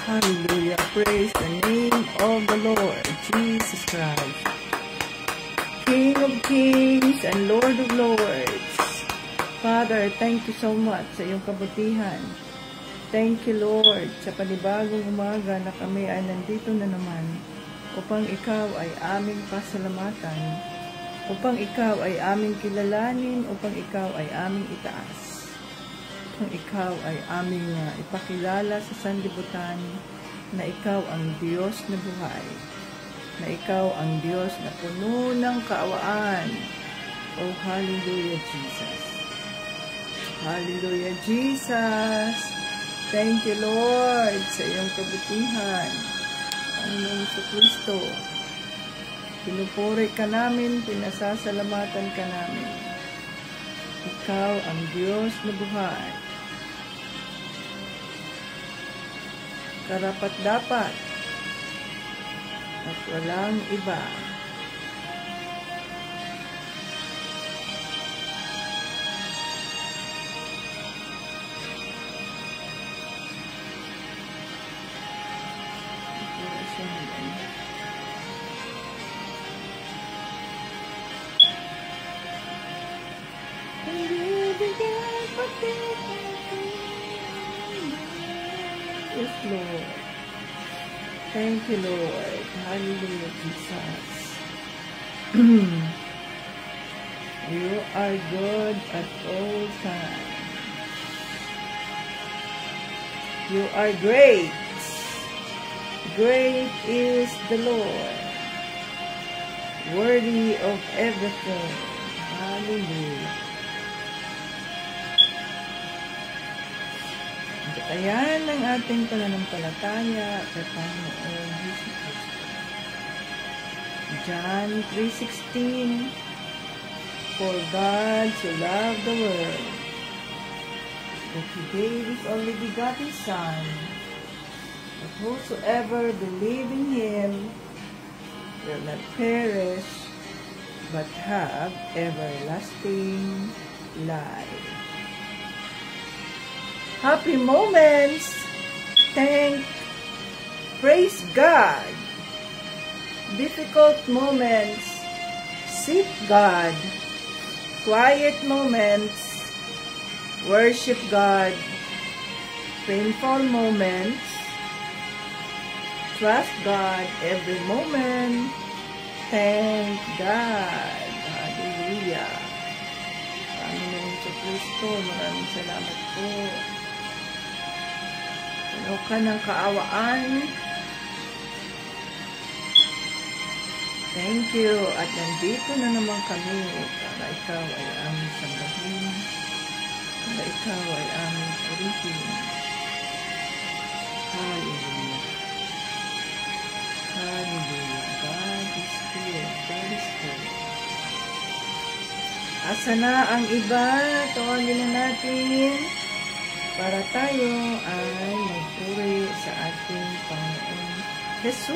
Hallelujah. Praise the name of the Lord Jesus Christ, King of Kings and Lord of Lords. Father, thank you so much sa iyong kabutihan. Thank you, Lord, sa panibagong umaga na kami ay nandito na naman upang ikaw ay aming pasalamatan, upang ikaw ay aming kilalanin, upang ikaw ay aming itaas. Kung ikaw ay aming ipakilala sa sanlibutan na ikaw ang Diyos na buhay, na ikaw ang Diyos na puno ng kaawaan. Oh, hallelujah, Jesus. Hallelujah, Jesus. Thank you, Lord, sa iyong kabutihan. Panginoon sa Kristo, pinupuri ka namin, pinasasalamatan ka namin. Ikaw ang Diyos na buhay. Karapat-dapat at walang iba. Yes, Lord. Thank you, Lord. Hallelujah, Jesus. You are good at all times. You are great. Great is the Lord. Worthy of everything. Hallelujah. Ayan ang ating pananampalataya kay Panginoon Jesus Cristo. John 3:16. For God so loved the world that He gave His only begotten Son, that whosoever believe in Him will not perish, but have everlasting life. Happy moments. Praise God. Difficult moments. Seek God. Quiet moments. Worship God. Painful moments. Trust God every moment. Thank God. Hallelujah. Panginoon sa Kristo, maraming salamat po. Ano ka ng kaawaan. Thank you. At nandito na naman kami para ikaw ay aming sambahin, para ikaw ay aming purihin. Hallelujah. Hallelujah. God is good. God is good. Asa na ang iba? Tawagin na natin para tayo ay magpuri sa ating Panginoon Jesus.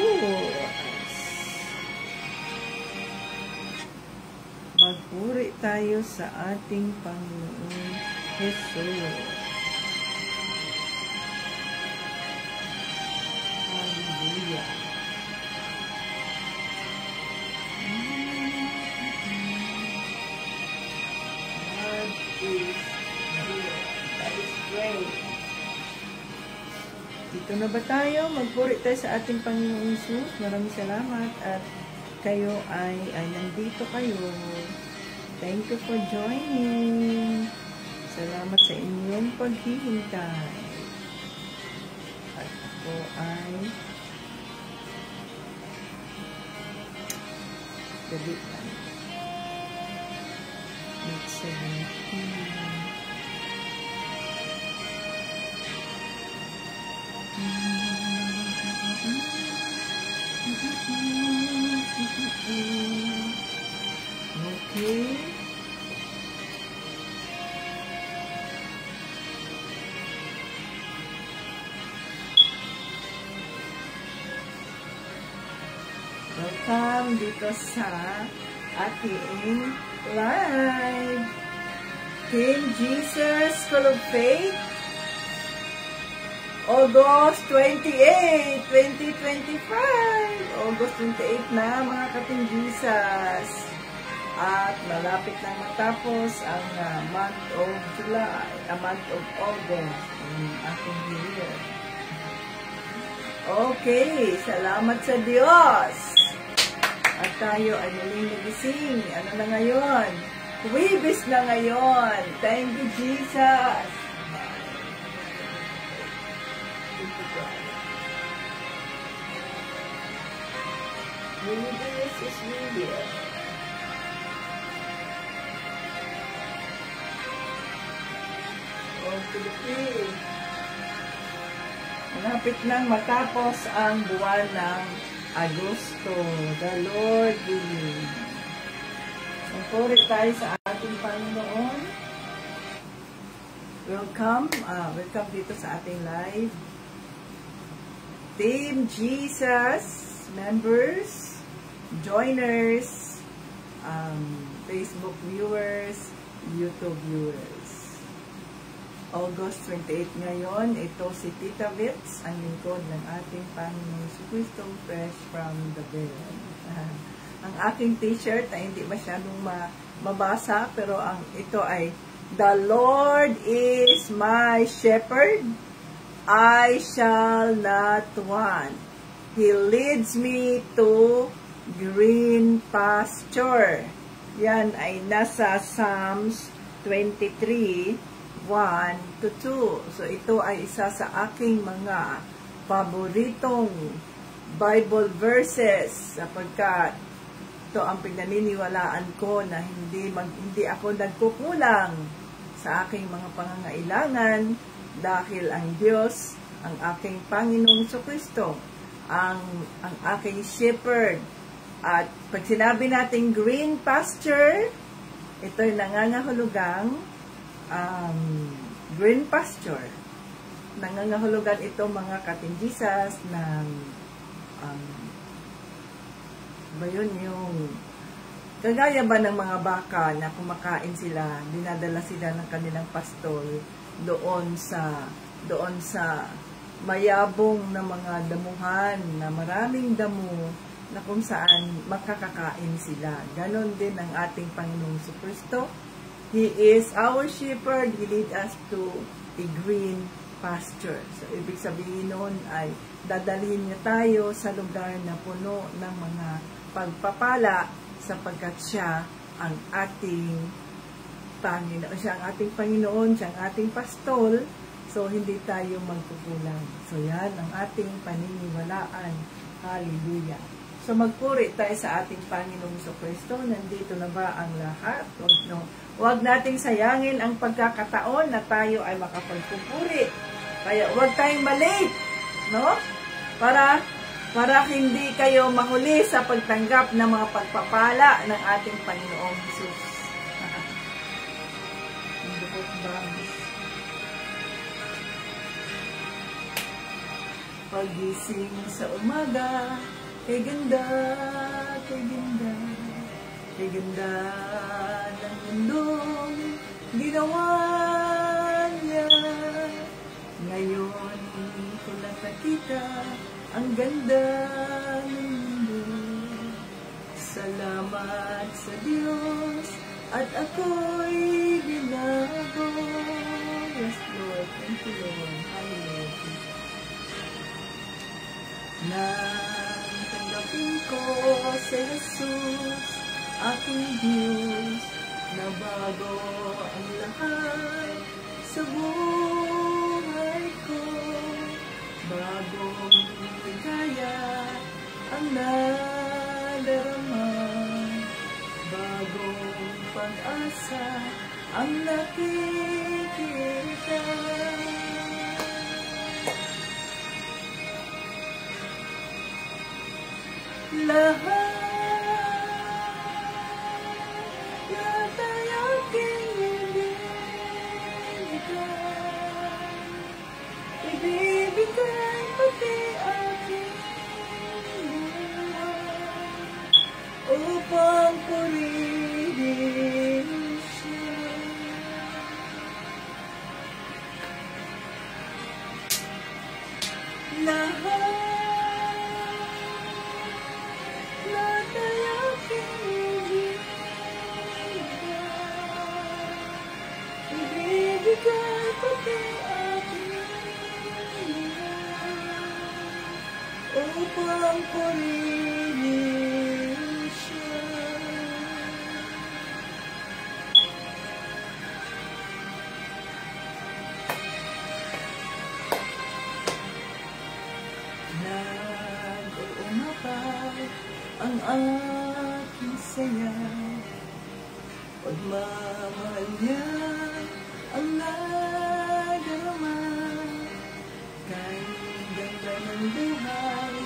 Magpuri tayo sa ating Panginoon Jesus. Hallelujah. God is good. God is great. Dito na ba tayo? Magpuri tayo sa ating Panginoon Jesus. Maraming salamat at kayo ay nandito kayo. Thank you for joining. Salamat sa inyong paghihintay. At ako ay dalitan. Next 17. Okay. Welcome dito sa ating live. Team Jesus School of Faith. August 28, 2025. August 28 na mga katingisas. At malapit na matapos ang month of July, month of August, ang ating year. Okay, salamat sa Diyos. At tayo ay muling nagising. Ano na ngayon? Huwebes na ngayon. Thank you, Jesus. Huwebes is real. To the free. Malapit nang matapos ang buwan ng Agosto. The Lord willing. Magpuri tayo sa ating Panginoon. Welcome dito sa ating live. Team Jesus, members, joiners, Facebook viewers, YouTube viewers. August 28 ngayon, ito si Tita Vits, ang lingkod ng ating Panginoon Jesucristo, fresh from the bed. Ang aking t-shirt ay hindi masyadong mabasa, pero ito ay, The Lord is my shepherd, I shall not want. He leads me to green pasture. Yan ay nasa Psalms 23, 1 to 2. So, ito ay isa sa aking mga paboritong Bible verses sapagkat ito ang pinaniniwalaan ko na hindi ako nagkukulang sa aking mga pangangailangan dahil ang Diyos, ang aking Panginoong Jesucristo, ang aking shepherd. At pag sinabi natin green pasture, ito'y nangangahulugang green pasture. Nangangahulugan ito mga katingisas ng ba yun yung kagaya ba ng mga baka na kumakain sila, dinadala sila ng kanilang pastol doon sa mayabong na mga damuhan na maraming damo na kung saan makakakain sila. Ganon din ang ating Panginoong Jesucristo. He is our shepherd. He lead us to a green pasture. So, ibig sabihin nun ay dadalhin niya tayo sa lugar na puno ng mga pagpapala sapagkat siya ang ating Panginoon. Siya ang ating Panginoon, siya ang ating pastol. So, hindi tayo magkukulang. So, yan ang ating paniniwalaan. Hallelujah. So, magpuri tayo sa ating Panginoong Jesucristo. Nandito na ba ang lahat? Huwag nating sayangin ang pagkakataon na tayo ay makapagpupuri. Kaya huwag tayong malate, no? Para hindi kayo mahuli sa pagtanggap ng mga pagpapala ng ating Panginoong Jesus. Pagising sa umaga, kay ganda, kay ganda. Kay ganda ng mundong ginawa niya. Ngayon ko lang nakita ang ganda ng mundo. Salamat sa Diyos at ako'y binago. Yes, Lord. Thank you, Lord. Hallelujah. Nang tanggapin ko si Jesus, aking Diyos, na bago ang lahat sa buhay ko. Bagong ligaya ang nadarama, bagong pag-asa ang nakikita. Lahat ay aking ibibigay pati aking buhay upang purihin siya. lahat ay aking ibibigay pati aking upang purihin siya. Nag-uumapaw ang aking saya, pagmamahal niya ang nadarama, kahit ganda ng buhay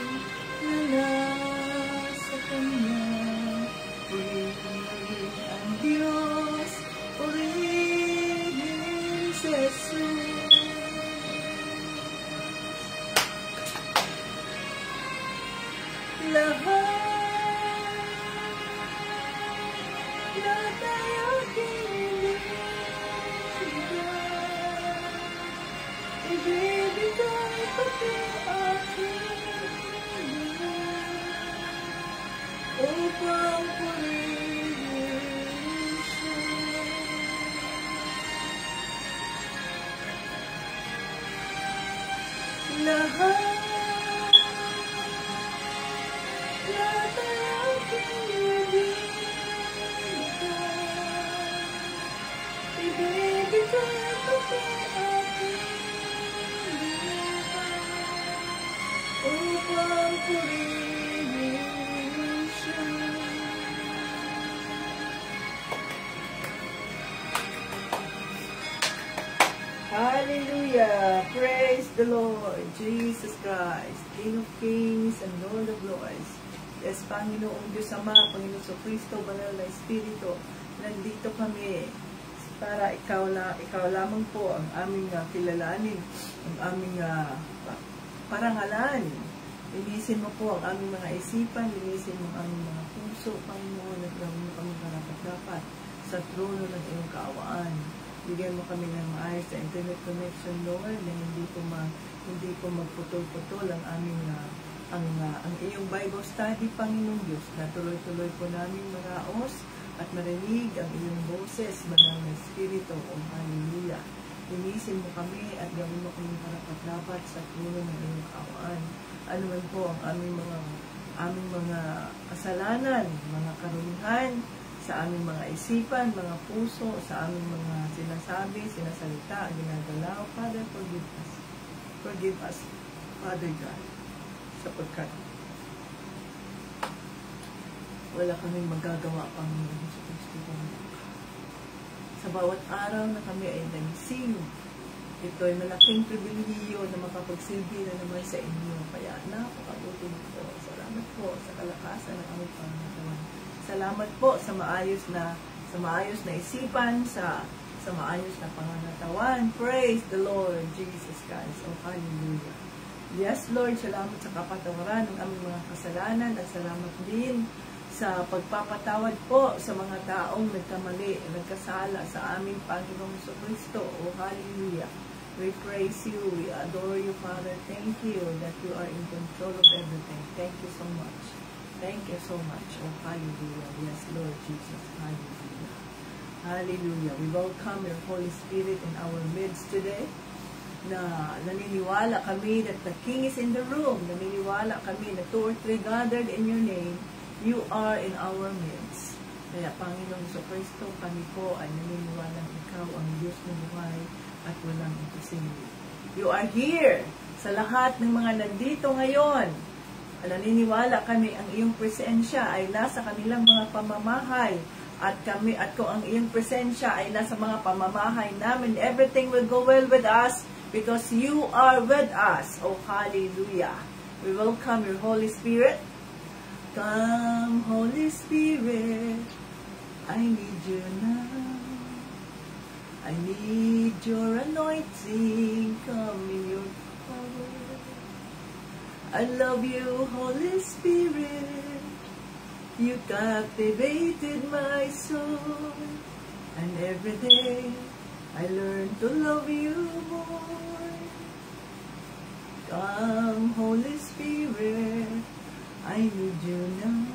na nasa kanya. Purihin ang Diyos, purihin si Jesus. Lahat ay aking ibibigay pati aking upang purihin siya. Lahat ay aking ibibigay pati aking upang purihin siya. Hallelujah! Praise the Lord, Jesus Christ, King of Kings and Lord of Lords. Yes, Panginoong Diyos Ama, Panginoon sa Kristo, Banal na Espiritu, nandito kami para ikaw lamang po ang aming kilalanin, ang aming parangalan. Linisin mo po ang aming mga isipan, linisin mo ang aming mga puso, Panginoon, at gawin mo kami karapat-dapat sa trono ng iyong kaawaan. Bigyan mo kami ng maayos sa internet connection, Lord, na hindi po magputol-putol ang aming ang iyong Bible study, Panginoong Diyos, na tuloy-tuloy po namin maraos at marinig ang iyong boses, Banal na Espiritu. O hallelujah. Linisin mo kami at gawin mo kami karapat-dapat sa trono ng iyong kaawaan. Ano man po ang aming mga kasalanan, mga karumihan, sa aming mga isipan, mga puso, sa aming mga sinasabi, sinasalita, ginagalaw. Father, forgive us. Forgive us, Father God, sapagkat wala kaming magagawa, Panginoon Hesus Kristo. Sa bawat araw na kami ay nagising, ito ay malaking pribilehiyo na makapagsilbi na naman sa inyo. Kaya napakabuti po. Salamat po sa kalakasan ng aming pangatawan. Salamat po sa maayos na isipan, sa maayos na pangangatawan. Praise the Lord Jesus Christ. Oh, hallelujah. Yes, Lord, salamat sa kapatawaran ng aming mga kasalanan at salamat din sa pagpapatawad po sa mga taong nagkamali, nagkasala sa aming Panginoong Kristo. Oh, hallelujah. We praise you, we adore you, Father. Thank you that you are in control of everything. Thank you so much. Thank you so much. Oh, hallelujah. Yes, Lord Jesus. Hallelujah. Hallelujah. We welcome your Holy Spirit in our midst today. Na naniniwala kami that the King is in the room. Naniniwala kami na 2 or 3 gathered in your name, you are in our midst. Kaya Panginoong Kristo, kami po ay naniniwala ikaw ang Diyos ng buhay at walang imposible. You are here sa lahat ng mga nandito ngayon. Naniniwala kami ang iyong presensya ay nasa kanilang mga pamamahay at kung ang iyong presensya ay nasa mga pamamahay namin, everything will go well with us because you are with us. Oh, hallelujah. We welcome your Holy Spirit. Come, Holy Spirit, I need you now. I need your anointing, come in your power. I love you, Holy Spirit. You captivated my soul. And every day, I learn to love you more. Come, Holy Spirit, I need you now.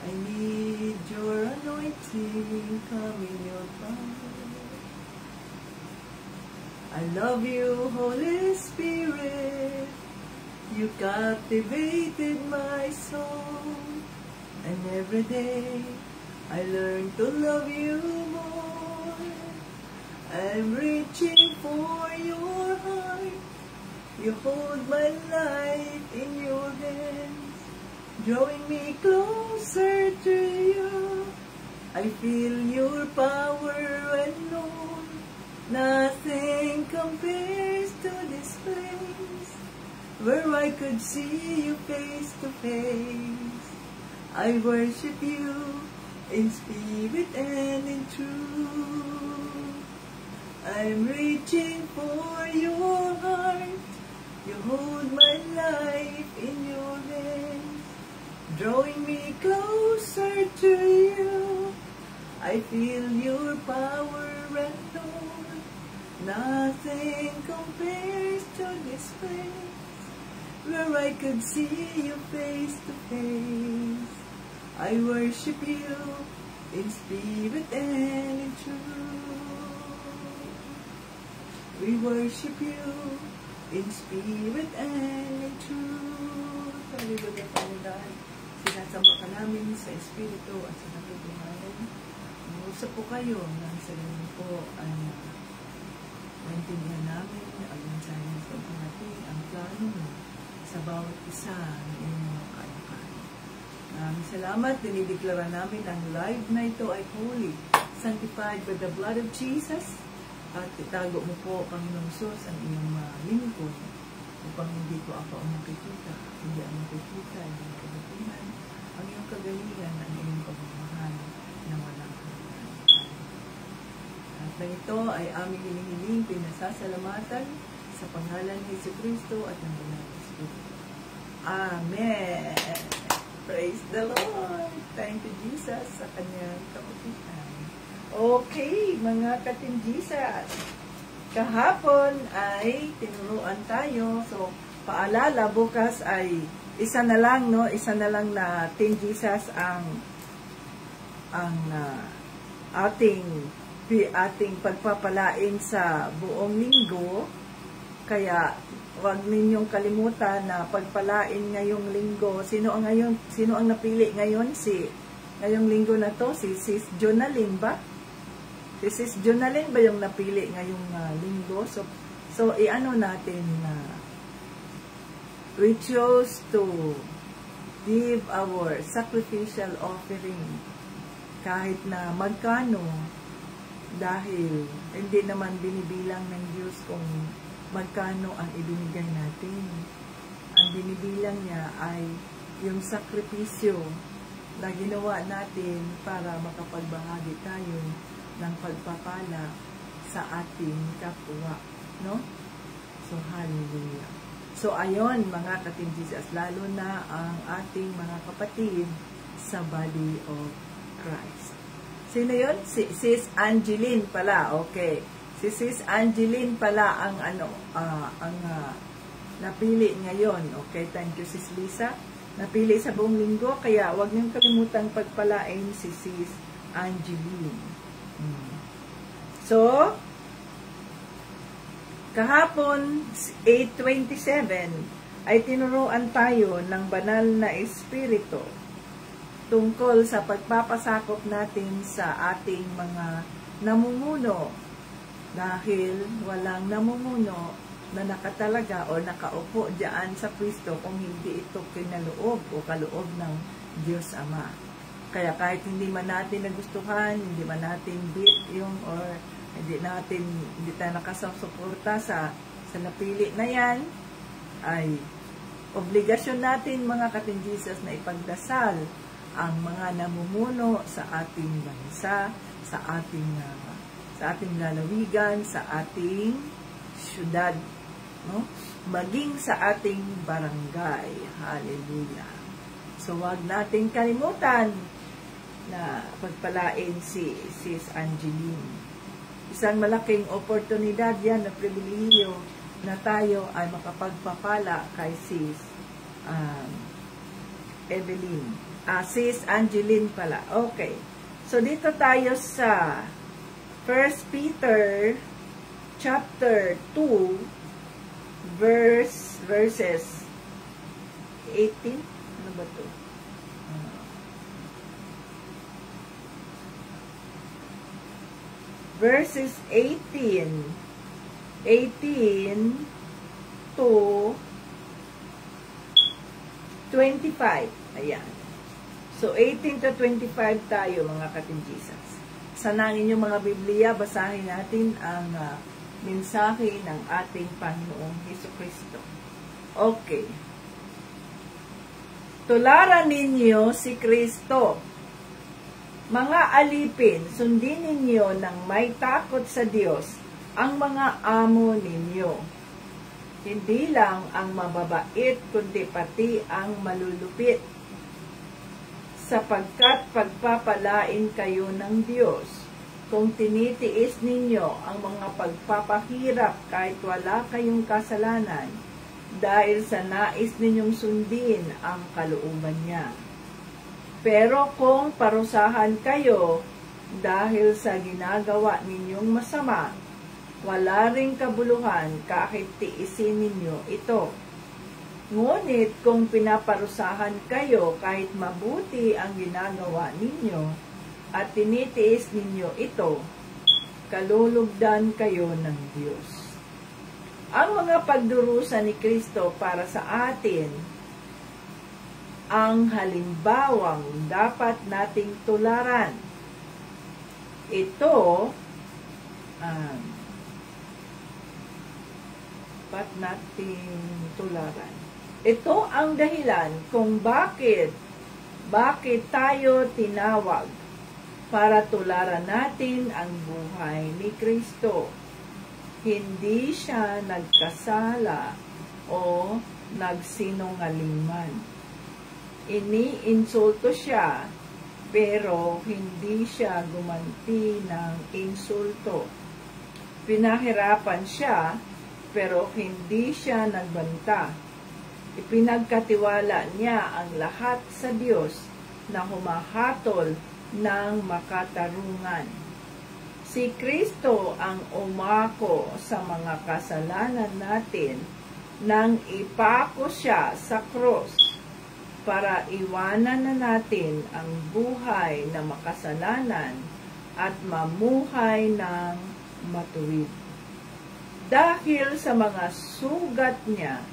I need your anointing, come in your power. I love you, Holy Spirit. You captivated my soul. And every day, I learn to love you more. I'm reaching for your heart. You hold my life in your hands, drawing me closer to you. I feel your power and know nothing compares to this place, where I could see you face to face. I worship you in spirit and in truth. I'm reaching for your heart. You hold my life in your hands, drawing me closer to you. I feel your power and know nothing compares to this place, where I could see you face to face. I worship you in spirit and in truth. We worship you in spirit and in truth. Hallelujah, Panginoon. Sinasamba ka namin sa espiritu at sa katotohanan. Mag-usap po kayo nang sa ganun po ay maintindihan namin ang mensahe sa ating ang plano mo sa bawat isa ng inyong mga kayakayan. Maraming salamat. Dinideklara namin ang live na ito ay holy, sanctified by the blood of Jesus. At itago mo po, Panginoong Sus, ang iyong lingkod upang hindi ko ako ang nakikita, hindi ang nakikita, hindi ang kabutihan, ang iyong kagalingan, ang iyong pagmamahal na walang hanggan. At na ito ay aming hinihiling, pinasasalamatan sa pangalan ni Jesucristo at ng Banal na Espiritu. Amen! Praise the Lord! Thank you, Jesus, sa kanyang kabutihan. Okay, mga ka-Team Jesus. Kahapon ay tinuruan tayo. So, paalala, bukas ay isa na lang, no? Isa na lang na Team Jesus ang ating pagpapalain sa buong linggo. Kaya, huwag ninyong kalimutan na pagpalain ngayong linggo. Sino ang napili ngayon? Ngayong linggo na to, si Sis Jonalyn ba? Si Sis Jonalyn ba yung napili ngayong linggo? So i-ano natin na we chose to give our sacrificial offering kahit na magkano, dahil hindi naman binibilang ng Diyos kung magkano ang ibinigay natin. Ang binibilang niya ay yung sakripisyo na ginawa natin para makapagbahagi tayo ng pagpapala sa ating kapwa, no? So, hallelujah. So, ayon, mga ka-Team Jesus, lalo na ang ating mga kapatid sa body of Christ. Sino yun? Si Sis Angeline pala, okay. Si Sis Angeline pala ang napili ngayon, okay? Thank you, Sis Lisa. Napili sa buong linggo, kaya huwag niyong kalimutang pagpalain si Sis Angeline. So, kahapon, 8:27, ay tinuruan tayo ng banal na espiritu tungkol sa pagpapasakop natin sa ating mga namumuno, dahil walang namumuno na nakatalaga o nakaupo diyan sa pwesto kung hindi ito kinaloob o kaloob ng Diyos Ama. Kaya kahit hindi man natin nagustuhan, hindi man natin beat yung, or hindi tayo nakasuporta sa napili na yan, ay obligasyon natin, mga ka-Team Jesus, na ipagdasal ang mga namumuno sa ating bansa, sa ating lalawigan, sa ating syudad, no? Maging sa ating barangay. Hallelujah. So, wag natin kalimutan na pagpalain si Sis Angeline. Isang malaking oportunidad yan na pribilehiyo na tayo ay makapagpapala kay Sis Evelyn. Sis Angeline pala. Okay. So, dito tayo sa 1 Peter chapter 2 verses 18. Ano ba ito? Verses 18 to 25. Ayan. So, 18 to 25 tayo, mga katinjisas. Sanangin yung mga Biblia, basahin natin ang mensahe ng ating Panginoong Hesukristo. Okay. Tularan ninyo si Kristo. Mga alipin, sundin ninyo ng may takot sa Diyos ang mga amo ninyo. Hindi lang ang mababait, kundi pati ang malulupit. Sapagkat pagpapalain kayo ng Diyos kung tinitiis ninyo ang mga pagpapahirap kahit wala kayong kasalanan dahil sa nais ninyong sundin ang kalooban niya. Pero kung parusahan kayo dahil sa ginagawa ninyong masama, wala ring kabuluhan kahit tiisin ninyo ito. Ngunit kung pinaparusahan kayo kahit mabuti ang ginagawa ninyo at tinitiis ninyo ito, kalulugdan kayo ng Diyos. Ang mga pagdurusa ni Kristo para sa atin ang halimbawang dapat nating tularan. Ito dapat nating tularan. Ito ang dahilan kung bakit tayo tinawag para tularan natin ang buhay ni Kristo. Hindi siya nagkasala o nagsinungaling man. Iniinsulto siya, pero hindi siya gumanti ng insulto. Pinahirapan siya, pero hindi siya nagbanta. Ipinagkatiwala niya ang lahat sa Diyos na humahatol ng makatarungan. Si Kristo ang umako sa mga kasalanan natin nang ipako siya sa krus para iwanan na natin ang buhay na makasalanan at mamuhay ng matuwid. Dahil sa mga sugat niya,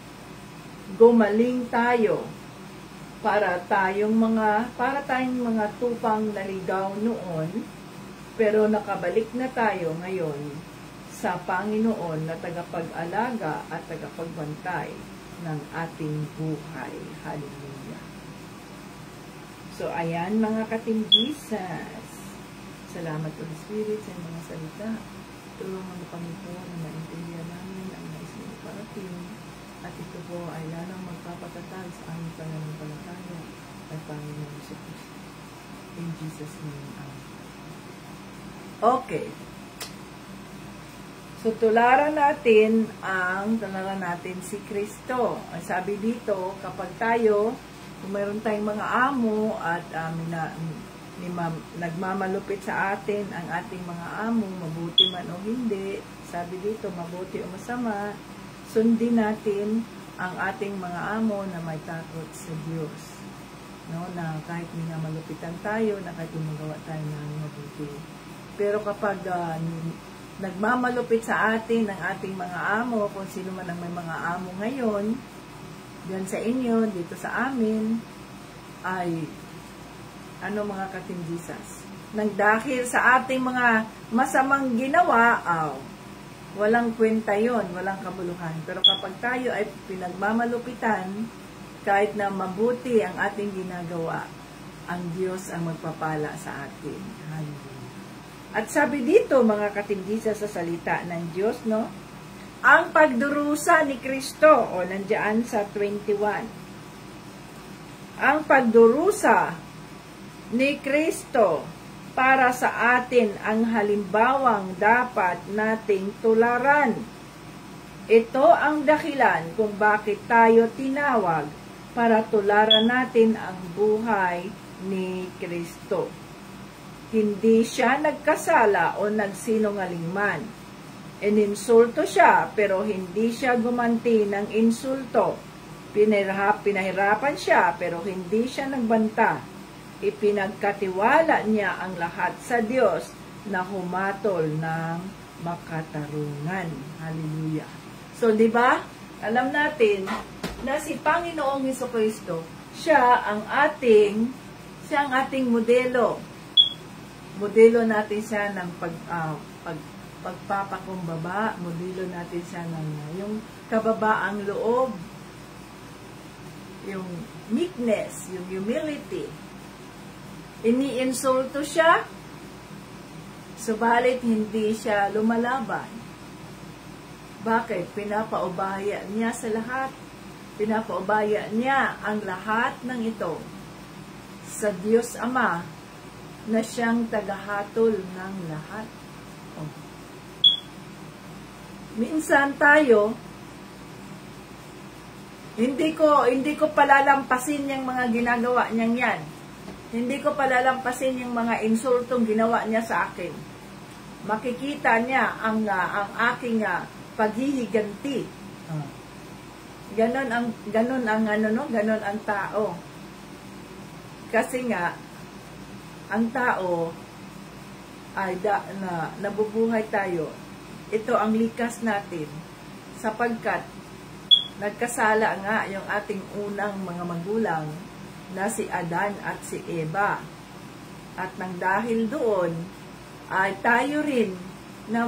gumaling tayo para tayong mga tupang naligaw noon, pero nakabalik na tayo ngayon sa Panginoon na tagapag-alaga at tagapagbantay ng ating buhay. Hallelujah. So, ayan mga katinjisas. Salamat po Holy Spirit sa mga salita. Tulungan mo kami po na maintindihan namin ang nais mo parating. At ito po ay lalong magpapatatag sa aming pananampalataya at Panginoon Jesus. In Jesus' name, amen. Okay. So, tularan natin si Kristo. Ang sabi dito, kapag tayo, kung mayroon tayong mga amo at nagmamalupit sa atin ang ating mga amo, mabuti man o hindi, sabi dito, mabuti o masama, sundin natin ang ating mga amo na may takot sa Diyos. No? Na kahit malupitan tayo, na kahit magawa tayo ng mabuti. Pero kapag nagmamalupit sa atin ang ating mga amo, kung sino man ang may mga amo ngayon, diyan sa inyo, dito sa amin, ay mga katinjisas, nagdahil sa ating mga masamang ginawa, walang kwenta yon, walang kabuluhan. Pero kapag tayo ay pinagmamalupitan, kahit na mabuti ang ating ginagawa, ang Diyos ang magpapala sa atin. Hallelujah. At sabi dito, mga katinjisas, sa salita ng Diyos, no? Ang pagdurusa ni Kristo, o nandiyan sa 21. Ang pagdurusa ni Kristo para sa atin ang halimbawang dapat nating tularan. Ito ang dahilan kung bakit tayo tinawag para tularan natin ang buhay ni Kristo. Hindi siya nagkasala o nagsinungaling man. Ininsulto siya pero hindi siya gumanti ng insulto. Pinahirapan siya pero hindi siya nagbanta. Ipinagkatiwala niya ang lahat sa Diyos na humatol ng makatarungan. Hallelujah. So, di ba? Alam natin na si Panginoong Jesucristo, siya ang ating modelo. Modelo natin siya ng pagpapakumbaba, modelo natin siya ng yung kababaang loob, yung meekness, yung humility. Iniinsulto siya, subalit hindi siya lumalaban. Bakit? Pinapaubaya niya sa lahat. Pinapaubaya niya ang lahat ng ito sa Diyos Ama na siyang tagahatol ng lahat. Oh. Minsan tayo, hindi ko palalampasin yung mga ginagawa niyang yan. Hindi ko palalampasin yung mga insultong ginawa niya sa akin. Makikita niya ang aking paghihiganti. Ganon ang tao. Kasi nga ang tao ay nabubuhay tayo. Ito ang likas natin sapagkat nagkasala nga yung ating unang mga magulang na si Adan at si Eva. At nang dahil doon ay tayo rin na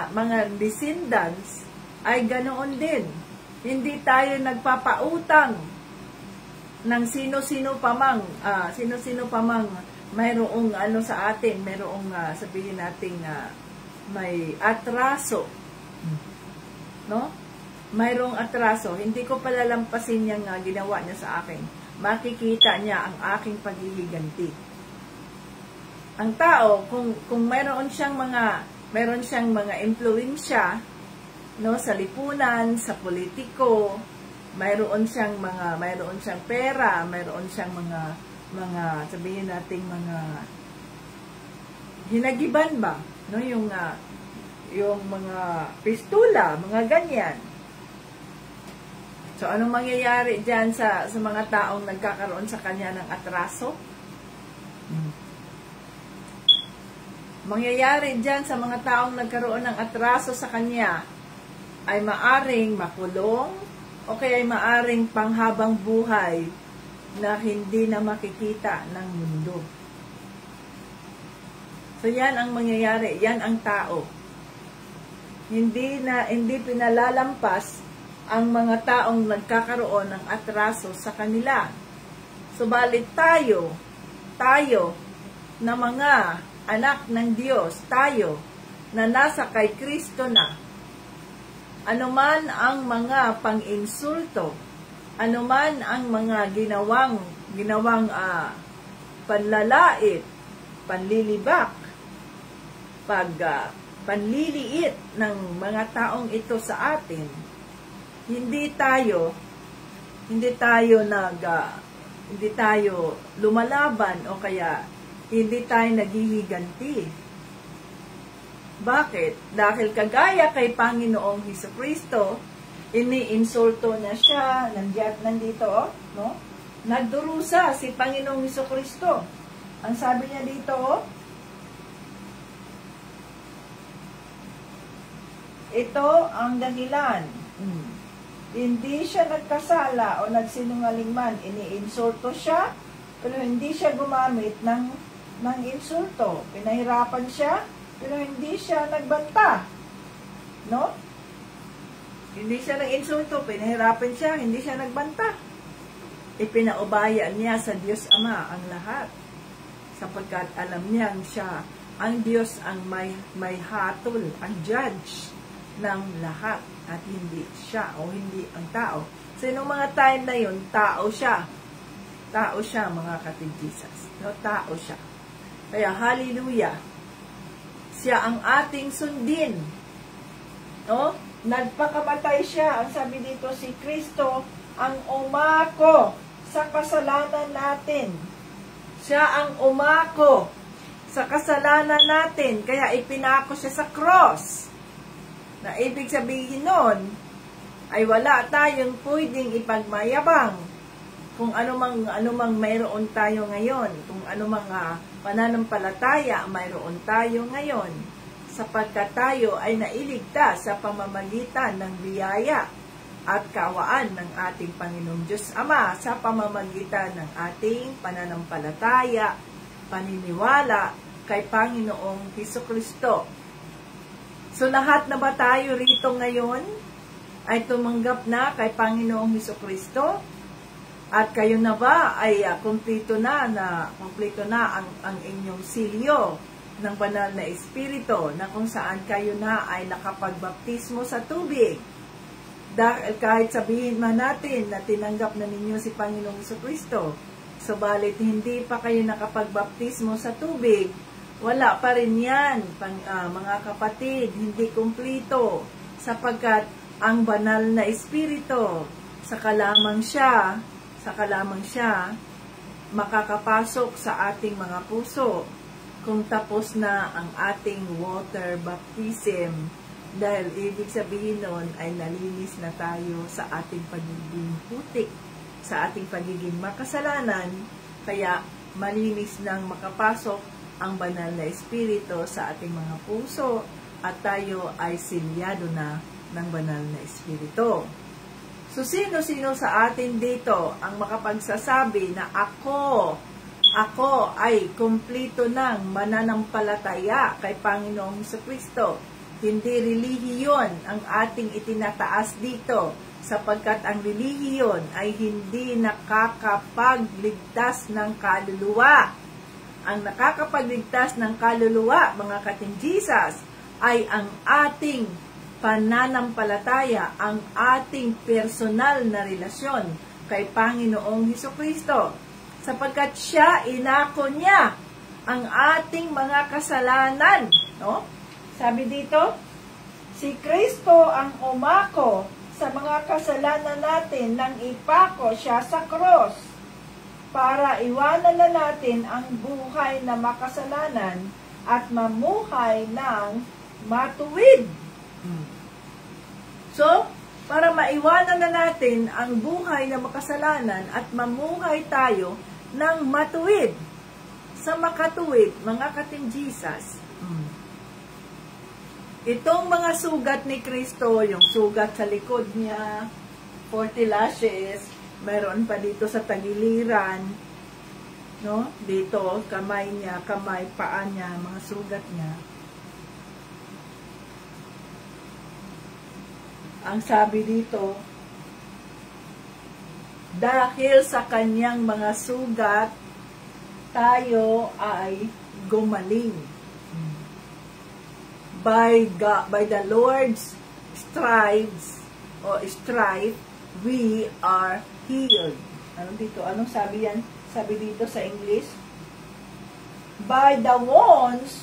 mga descendants ay ganoon din. Hindi tayo nagpapautang ng sino-sino pa mang mayroong sa atin, mayroong sabihin natin may atraso. No? Mayroong atraso. Hindi ko palalampasin yung ginawa niya sa akin. Makikita niya ang aking paghihiganti. Ang tao, kung mayroon siyang mga impluwensya, no, sa lipunan, sa politiko, mayroon siyang pera, mayroon siyang mga sabihin nating mga hinagiban ba, no, yung mga pistula, mga ganyan. So anong mangyayari diyan sa mga taong nagkakaroon sa kanya ng atraso? Mangyayari dyan sa mga taong nagkaroon ng atraso sa kanya ay maaring makulong o kaya ay maaring panghabang buhay na hindi na makikita ng mundo. So yan ang mangyayari, yan ang tao. Hindi pinalalampas ang mga taong nagkakaroon ng atraso sa kanila. Subalit tayo na mga anak ng Diyos, tayo na nasa kay Kristo na, anuman ang mga pang-insulto, anuman ang mga ginawang panlalait, panlilibak, panliliit ng mga taong ito sa atin, hindi tayo lumalaban o kaya hindi tayo naghihiganti. Bakit? Dahil kagaya kay Panginoong Jesucristo, iniinsulto na siya, nandito, no? Nagdurusa si Panginoong Jesucristo. Ang sabi niya dito, ito ang dahilan. Hindi siya nagkasala o nagsinungaling man, iniinsulto siya, pero hindi siya gumamit ng insulto. Pinahirapan siya, pero hindi siya nagbanta. No? Hindi siya nag-insulto, pinahirapan siya, hindi siya nagbanta. Ipinaubaya niya sa Diyos Ama ang lahat. Sapagkat alam niya siya, ang Diyos ang may hatol, ang judge ng lahat. At hindi siya o hindi ang tao. So, nung mga time na yun, tao siya. Tao siya, mga kapatid Jesus. No, tao siya. Kaya, hallelujah. Siya ang ating sundin. No? Nagpakamatay siya. Ang sabi dito, si Kristo ang umako sa kasalanan natin. Siya ang umako sa kasalanan natin. Kaya ipinako siya sa cross. Na ibig sabihin nun, ay wala tayong pwedeng ipagmayabang. Kung anumang mayroon tayo ngayon, kung anumang pananampalataya mayroon tayo ngayon, sapagkat tayo ay nailigtas sa pamamagitan ng biyaya at kaawaan ng ating Panginoong Diyos Ama, sa pamamagitan ng ating pananampalataya, paniniwala kay Panginoong Hesukristo. So lahat na ba tayo rito ngayon ay tumanggap na kay Panginoong Hesukristo? At kayo na ba ay kumpleto na ang inyong silyo ng banal na Espiritu, na kung saan kayo na ay nakapagbaptismo sa tubig? Dahil kahit sabihin man natin na tinanggap na ninyo si Panginoong Hesukristo, subalit hindi pa kayo nakapagbaptismo sa tubig, wala pa rin yan, mga kapatid, hindi kumpleto, sapagkat ang banal na Espiritu, saka lamang siya makakapasok sa ating mga puso kung tapos na ang ating water baptism, dahil ibig sabihin nun ay nalinis na tayo sa ating pagiging putik, sa ating pagiging makasalanan, kaya malinis nang makapasok ang banal na Espiritu sa ating mga puso at tayo ay silyado na ng banal na Espiritu. So, sino-sino sa atin dito ang makapagsasabi na ako ay kumpleto ng mananampalataya kay Panginoong Hesukristo? Hindi relihiyon ang ating itinataas dito, sapagkat ang relihiyon ay hindi nakakapagligtas ng kaluluwa. Ang nakakapagligtas ng kaluluwa, mga katinjisas, ay ang ating pananampalataya, ang ating personal na relasyon kay Panginoong Hesukristo, sapagkat siya, inako niya ang ating mga kasalanan, no? Sabi dito, si Kristo ang umako sa mga kasalanan natin nang ipako siya sa cross, para iwanan na natin ang buhay na makasalanan at mamuhay ng matuwid. So, para maiwanan na natin ang buhay na makasalanan at mamuhay tayo ng matuwid. Sa makatuwid, mga katinjisas, itong mga sugat ni Kristo, yung sugat sa likod niya, 40 lashes, mayroon pa dito sa tagiliran, no? Dito, kamay niya, paa niya, mga sugat niya. Ang sabi dito, dahil sa kanyang mga sugat, tayo ay gumaling. By the Lord's stripes, we are healed. Ano dito? Anong sabi yan? Sabi dito sa English? By the wounds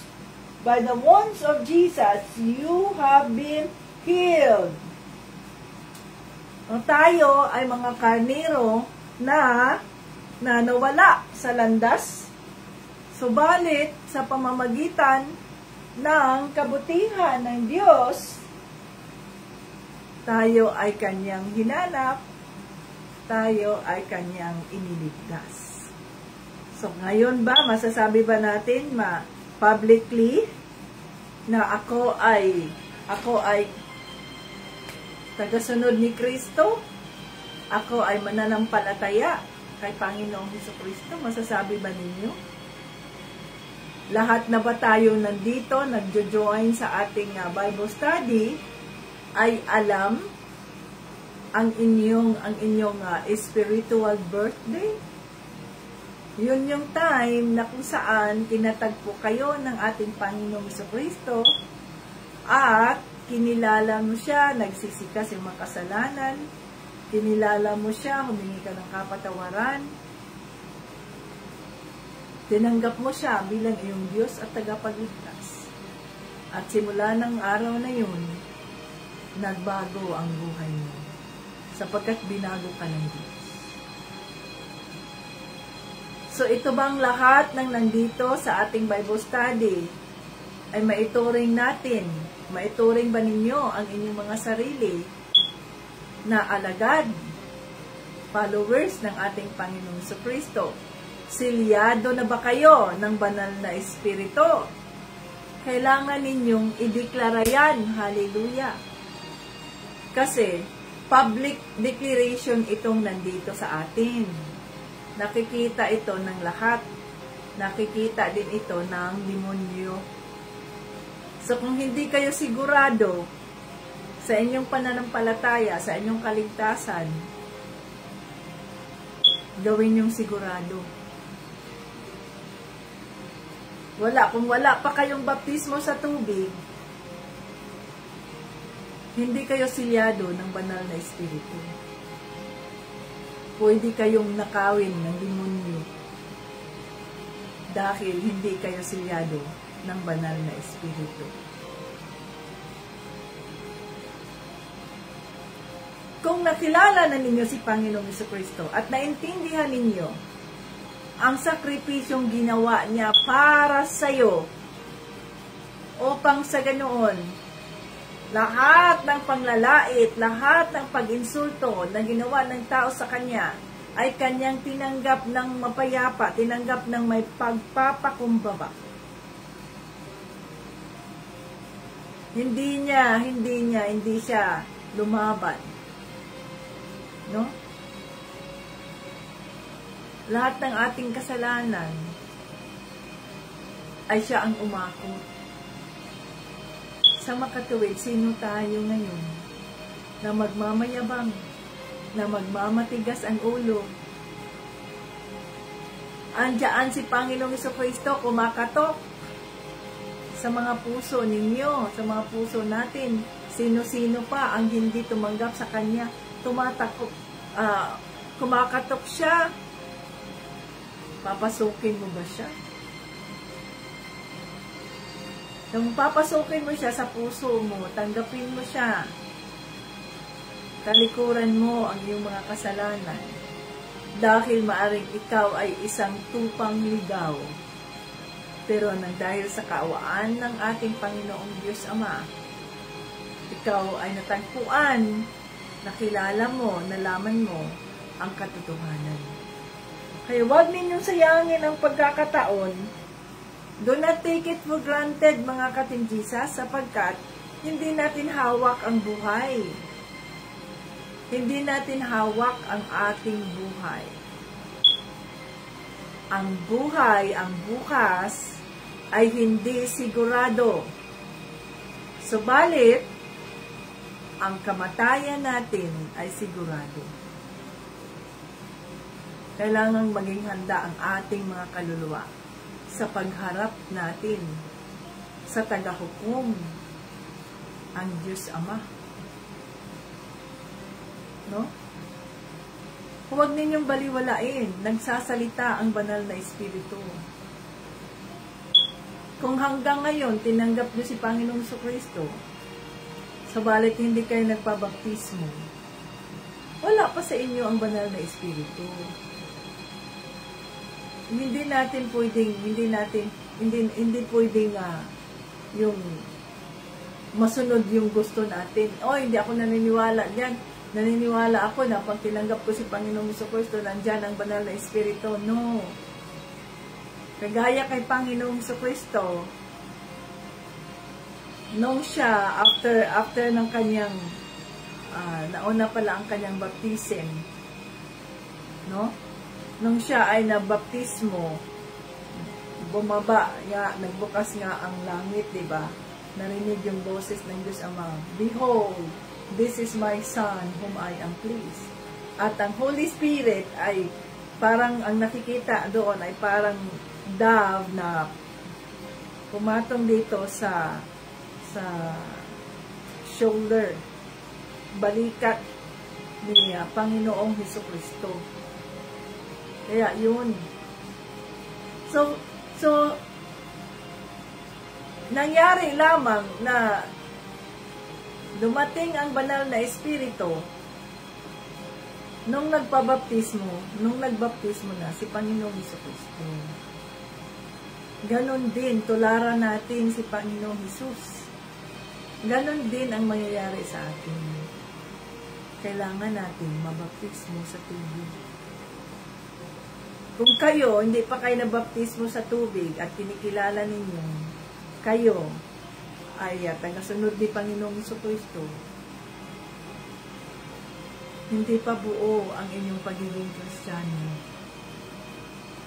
of Jesus, you have been healed. Tayo ay mga karnero na nawala sa landas, subalit sa pamamagitan ng kabutihan ng Diyos, tayo ay kanyang hinanap, tayo ay kanyang iniligtas. So ngayon ba, masasabi ba natin publicly na ako ay tagasunod ni Kristo? Ako ay mananampalataya kay Panginoong Hesukristo? Masasabi ba ninyo? Lahat na ba tayo nandito, nagjo-join sa ating Bible study, ay alam ang inyong spiritual birthday? Yun yung time na kung saan tinatagpo kayo ng ating Panginoong Hesukristo at kinilala mo siya, nagsisikas yung mga kasalanan, kinilala mo siya, humingi ka ng kapatawaran, tinanggap mo siya bilang iyong Diyos at tagapagligtas. At simula ng araw na yun, nagbago ang buhay mo sapagkat binago ka ng Diyos. So ito bang lahat ng nandito sa ating Bible study ay maituring natin? Maituring ba ninyo ang inyong mga sarili na alagad, followers ng ating Panginoong Jesucristo? Silyado na ba kayo ng banal na Espiritu? Kailangan ninyong ideklara yan. Hallelujah! Kasi public declaration itong nandito sa atin. Nakikita ito ng lahat. Nakikita din ito ng demonyo. So kung hindi kayo sigurado sa inyong pananampalataya, sa inyong kaligtasan, gawin yung sigurado. Kung wala pa kayong baptismo sa tubig, hindi kayo silyado ng banal na Espiritu. Pwede kayong nakawin ng demonyo dahil hindi kayo silyado ng banal na Espiritu. Kung nakilala na ninyo si Panginoong Jesucristo at naintindihan ninyo ang sakripisyong ginawa niya para sa iyo, upang sa ganoon, lahat ng panglalait, lahat ng pag-insulto na ginawa ng tao sa kanya ay kanyang tinanggap ng mapayapa, tinanggap ng may pagpapakumbaba. Hindi siya lumaban. No? Lahat ng ating kasalanan ay siya ang umakot. Sa makatuwid, sino tayo ngayon na magmamayabang, na magmamatigas ang ulo? Andiyan si Panginoong Jesucristo kumakatok sa mga puso ninyo, sa mga puso natin. Sino-sino pa ang hindi tumanggap sa Kanya? Kumakatok siya. Papasukin mo ba siya? Kung papasukin mo siya sa puso mo, tanggapin mo siya. Talikuran mo ang iyong mga kasalanan. Dahil maaring ikaw ay isang tupang ligaw. Pero nang dahil sa kaawaan ng ating Panginoong Diyos Ama, ikaw ay natagpuan, nakilala mo, nalaman mo ang katotohanan. Kaya huwag ninyong sayangin ang pagkakataon. Do not take it for granted, mga katinjisas, sapagkat hindi natin hawak ang buhay. Hindi natin hawak ang ating buhay. Ang buhay, ang bukas, ay hindi sigurado. Subalit, ang kamatayan natin ay sigurado. Kailangang maging handa ang ating mga kaluluwa sa pagharap natin sa tagahukom, ang Diyos Ama. No? Huwag ninyong baliwalain, nagsasalita ang banal na Espiritu. Kung hanggang ngayon, tinanggap niyo si Panginoong Jesucristo, subalit hindi kayo nagpabaptismo, wala pa sa inyo ang banal na Espiritu. Hindi pwedeng yung masunod yung gusto natin. Hindi ako naniniwala diyan. Naniniwala ako na pag tinanggap ko si Panginoong Jesucristo, nandyan ang banal na Espiritu. No. Kagaya kay Panginoong Jesucristo, nung siya, after ng kanyang, nauna pala ang kanyang baptism, no? Nung siya ay nabaptismo, bumaba, nagbukas nga ang langit, diba? Narinig yung boses ng Diyos Ama, "Behold, this is my Son, whom I am pleased." At ang Holy Spirit ay parang, ang nakikita doon ay parang dove na pumatong dito sa shoulder, balikat ni Panginoong Jesucristo. Kaya yun. So, nangyari lamang na dumating ang banal na Espiritu nung nagbaptismo na si Panginoong Jesucristo. Ganon din, tularan natin si Panginoong Jesus. Ganon din ang mangyayari sa atin. Kailangan natin mabaptismo sa tubig. Kung kayo, hindi pa kayo nabaptismo sa tubig at kinikilala ninyo, kayo ay tagasunod ni Panginoong Jesucristo, hindi pa buo ang inyong pagiging Kristiyano.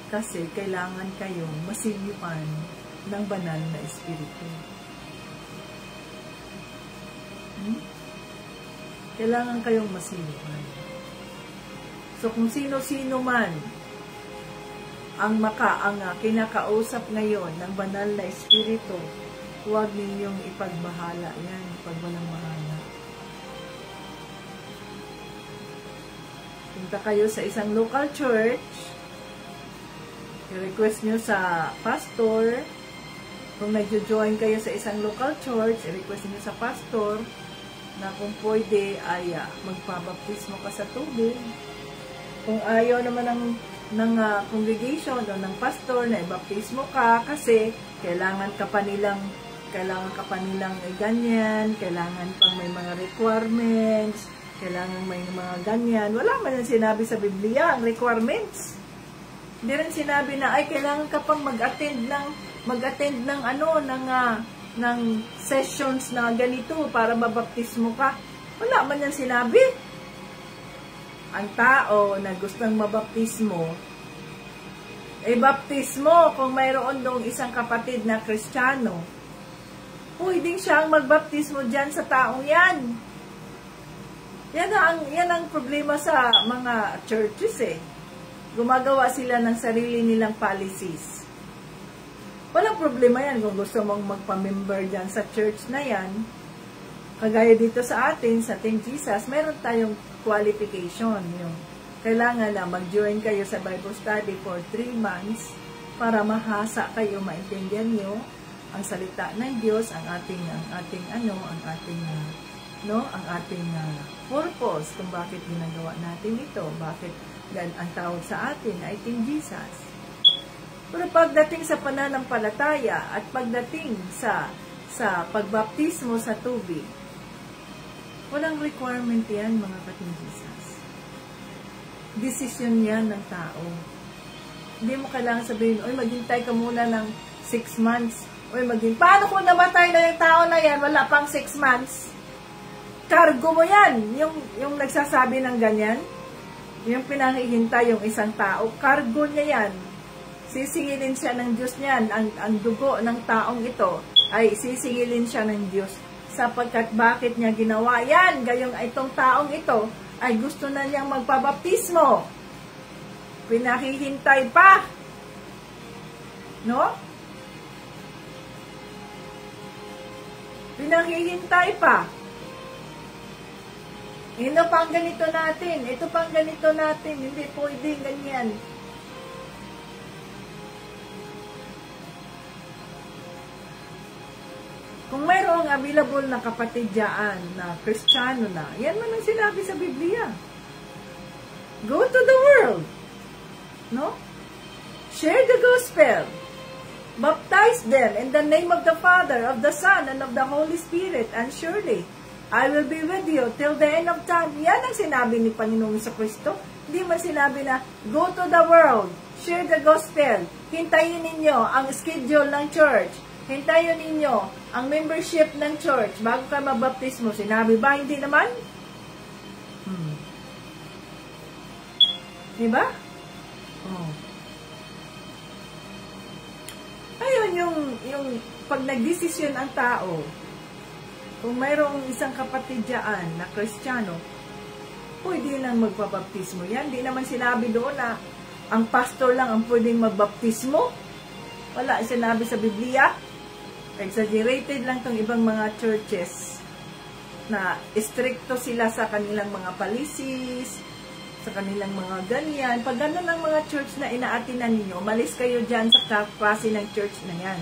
Kasi kailangan kayong masilipan ng banal na Espiritu. Kailangan kayong masilipan. So kung sino-sino man ang kinakausap ngayon ng banal na Espiritu, huwag ninyong ipagbahala yan, ipagwalang mahala. Punta kayo sa isang local church, i-request nyo sa pastor. Kung nag-join kayo sa isang local church, i-request nyo sa pastor na kung pwede ay magpabaptismo ka sa tubig. Kung ayaw naman ng congregation o ng pastor na ibaptismo ka kasi kailangan ka pa nilang ganyan, kailangan pang may mga requirements, kailangan may mga ganyan. Wala man yung sinabi sa Biblia ang requirements. Hindi rin sinabi na ay kailangan ka pang mag-attend ng sessions na ganito para mabaptismo ka. Wala man yung sinabi. Ang tao na gustong mabaptismo, baptismo kung mayroon dong isang kapatid na Kristiyano. Pwedeng siyang magbaptismo dyan sa taong yan. Yan ang problema sa mga churches Gumagawa sila ng sarili nilang policies. Walang problema yan kung gusto mong magpa-member dyan sa church na yan. Kagaya dito sa atin, sa Team Jesus, meron tayong qualification. Kailangan na mag-join kayo sa Bible study for 3 months para mahasa kayo, maintindihan nyo ang salita ng Diyos, ang ating purpose kung bakit ginagawa natin ito, bakit ang tawag sa atin ay Team Jesus. Pero pagdating sa pananampalataya at pagdating sa pagbaptismo sa tubig, walang requirement yan, mga ka-Team Jesus. Desisyon yan ng tao. Hindi mo kailangan sabihin, oy, maghintay ka muna ng 6 months. Oy, paano kung namatay na yung tao na yan, wala pang 6 months? Cargo mo yan. Yung nagsasabi ng ganyan, yung pinahihintay yung isang tao, cargo niya yan. Sisingilin siya ng Diyos niyan. Ang dugo ng taong ito ay sisingilin siya ng Diyos. Sapagkat bakit niya ginawa yan? Gayong itong taong ito ay gusto na niyang magpabaptismo. Pinahihintay pa. No? Pinahihintay pa. Ito pang ganito natin. Ito pang ganito natin. Hindi pwede ganyan. Kung mayroong available na kapatid dyan na Kristiyano na, yan man ang sinabi sa Biblia. Go to the world. No? Share the gospel. Baptize them in the name of the Father, of the Son, and of the Holy Spirit, and surely I will be with you till the end of time. Yan ang sinabi ni Panginoong Jesucristo. Hindi man sinabi na, go to the world, share the gospel, hintayin ninyo ang schedule ng church, hintayin ninyo ang membership ng church bago kayo mabaptismo. Sinabi ba? Hindi naman? Diba? Oh. Ayun, yung pag nagdesisyon ang tao, kung mayroong isang kapatid dyan na Kristiyano, pwede lang magbabaptismo yan. Di naman sinabi doon na ang pastor lang ang pwedeng magbaptismo. Wala sinabi sa Biblia. Exaggerated lang tong ibang mga churches na stricto sila sa kanilang mga policies, sa kanilang mga ganyan. Pag gano'n ang mga church na inaatinan ninyo, umalis kayo dyan sa klase ng church na yan.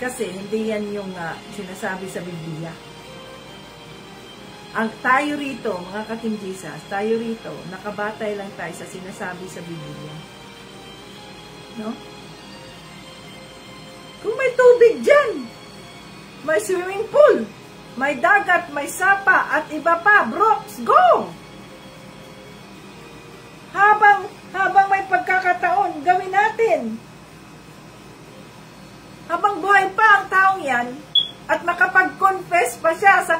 Kasi hindi yan yung sinasabi sa Biblia. tayo rito, mga ka-Team Jesus, tayo rito, nakabatay lang tayo sa sinasabi sa Biblia. No? Kung may tubig dyan, may swimming pool, may dagat, may sapa, at iba pa, Brooks, go! Habang may pagkakataon, gawin natin. Habang buhay pa ang taong yan, at makapag-confess pa siya sa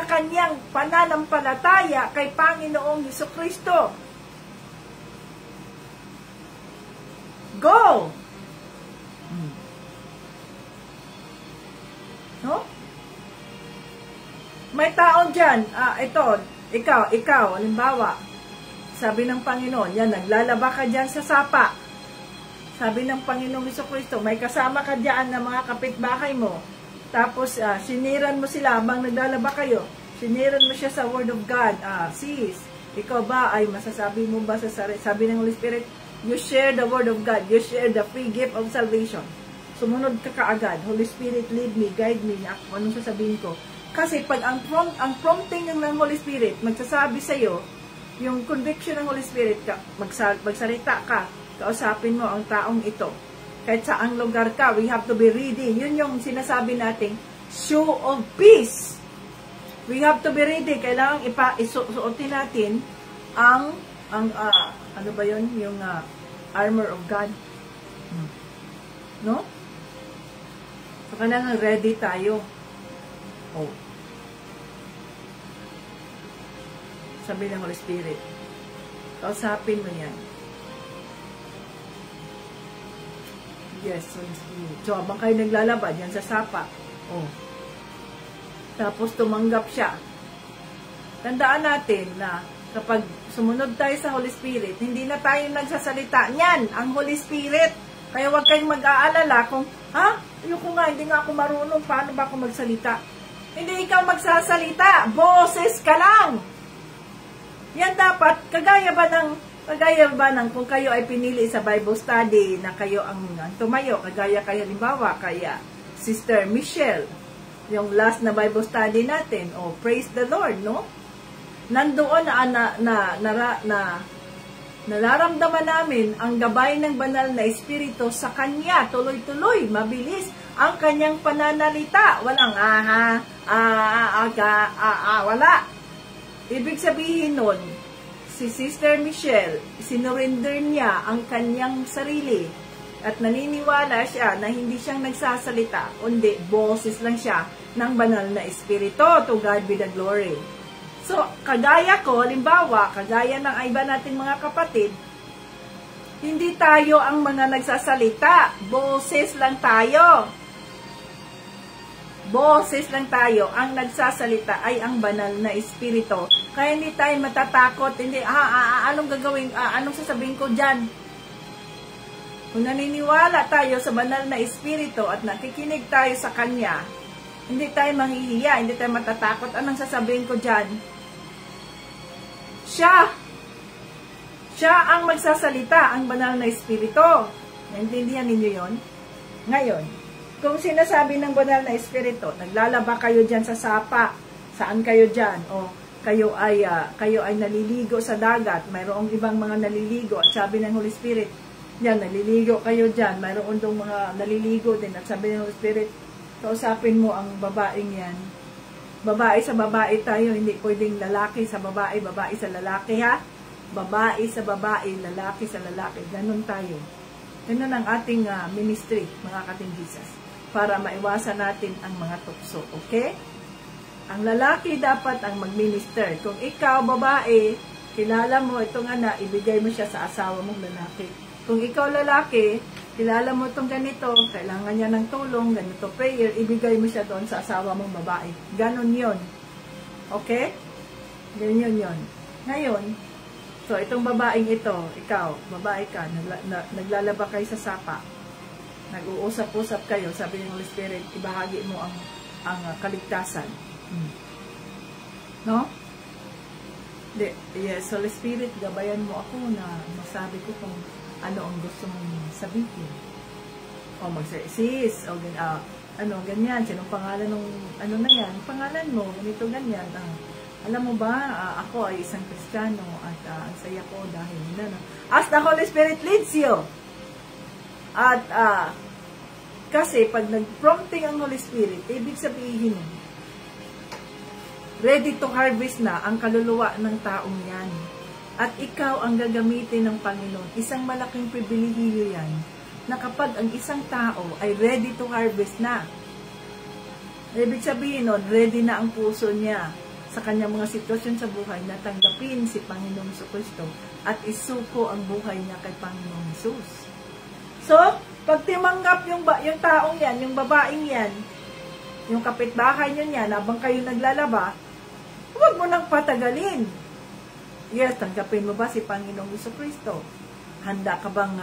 kanyang pananampalataya kay Panginoong Hesukristo. Go! No? May taon dyan, ikaw, halimbawa, sabi ng Panginoon, yan, naglalaba ka dyan sa sapa. Sabi ng Panginoong Hesukristo, may kasama ka dyan na mga kapitbahay mo. Tapos, siniran mo sila habang naglalaba kayo. Siniran mo siya sa Word of God. Sis, ikaw ba ay masasabi mo ba sa sabi ng Holy Spirit, you share the Word of God. You share the free gift of salvation. Sumunod ka kaagad. Holy Spirit, lead me, guide me. Anong sasabihin ko? Kasi pag ang prompting ng Holy Spirit, magsasabi sa'yo, yung conviction ng Holy Spirit, magsalita ka, kausapin mo ang taong ito. Kahit saang lugar ka, we have to be ready. Yun yung sinasabi nating shoe of peace. We have to be ready. Kailangan isuotin natin ang ano ba yun? Yung armor of God. No? So, kailangan ready tayo. Oh. Sabi ng Holy Spirit, kausapin mo yan. Yes, Holy Spirit. So, habang kayo naglalaba yan sa sapa, oh. Tapos tumanggap siya. Tandaan natin na kapag sumunod tayo sa Holy Spirit, hindi na tayo nagsasalita. Yan, ang Holy Spirit. Kaya huwag kayong mag-aalala kung, ayoko nga, hindi nga ako marunong, paano ba ako magsalita? Hindi ikaw magsasalita, boses ka lang. Yan dapat, kagaya ba ng kung kayo ay pinili sa Bible study na kayo ang tumayo, kagaya kayo halimbawa, kaya Sister Michelle, yung last na Bible study natin, praise the Lord, no? Nandoon nararamdaman namin ang gabay ng banal na Espiritu sa Kanya, tuloy-tuloy, mabilis, ang Kanyang pananalita, walang wala. Ibig sabihin nun, si Sister Michelle, sinurrender niya ang kanyang sarili at naniniwala siya na hindi siyang nagsasalita, kundi boses lang siya ng banal na Espiritu. To God be the glory. So, kagaya ko, halimbawa, kagaya ng iba nating mga kapatid, hindi tayo ang mga nagsasalita, boses lang tayo. Boses lang tayo, ang nagsasalita ay ang banal na Espiritu. Kaya hindi tayo matatakot, hindi, anong gagawin, anong sasabihin ko dyan? Kung naniniwala tayo sa banal na Espiritu at nakikinig tayo sa Kanya, hindi tayo manghihiya, hindi tayo matatakot, anong sasabihin ko dyan? Siya ang magsasalita, ang banal na Espiritu. Naintindihan ninyo yon? Ngayon, kung sinasabi ng banal na Espiritu, naglalaba kayo dyan sa sapa, saan kayo dyan? O kayo ay naliligo sa dagat, mayroong ibang mga naliligo, at sabi ng Holy Spirit, yan, naliligo kayo dyan, mayroon dong mga naliligo din, at sabi ng Holy Spirit, kausapin mo ang babaeng yan. Babae sa babae tayo, hindi pwedeng lalaki sa babae, babae sa lalaki, ha? Babae sa babae, lalaki sa lalaki, ganun tayo. Ganun ang ating ministry, mga ka-Team Jesus, para maiwasan natin ang mga tukso, okay? Ang lalaki dapat ang mag-minister. Kung ikaw, babae, kilala mo itong ibigay mo siya sa asawa mong lalaki. Kung ikaw lalaki, kilala mo itong ganito, kailangan niya ng tulong, ganito prayer, ibigay mo siya doon sa asawa mong babae. Ganon yon. Okay? Ganyan yon. Ngayon, so itong babaeng ito, ikaw, babae ka, naglalaba kayo sa sapa, nag-uusap-usap kayo, sabi ng Holy Spirit, ibahagi mo ang kaligtasan. No? Yes, Holy Spirit, gabayan mo ako na masabi ko kung ano ang gusto mong sabihin. O magsasis, o ganyan, sinong pangalan ng, na yan, pangalan mo, ganito, ganyan, alam mo ba, ako ay isang Kristiyano, at ang saya ko dahil, as the Holy Spirit leads you, at, kasi, pag nag-prompting ang Holy Spirit, ibig sabihin, ready to harvest na ang kaluluwa ng taong yan, at ikaw ang gagamitin ng Panginoon, isang malaking pribilehiyo yan, na kapag ang isang tao ay ready to harvest na. Ibig sabihin nun, ready na ang puso niya sa kanyang mga sitwasyon sa buhay na tanggapin si Panginoong Jesucristo at isuko ang buhay niya kay Panginoong Jesus. So, pag timanggap yung taong yan, yung babaeng yan, yung kapitbahay niyo niyan, habang kayo naglalaba, huwag mo nang patagalin. Yes, tanggapin mo ba si Panginoong Jesucristo? Handa ka bang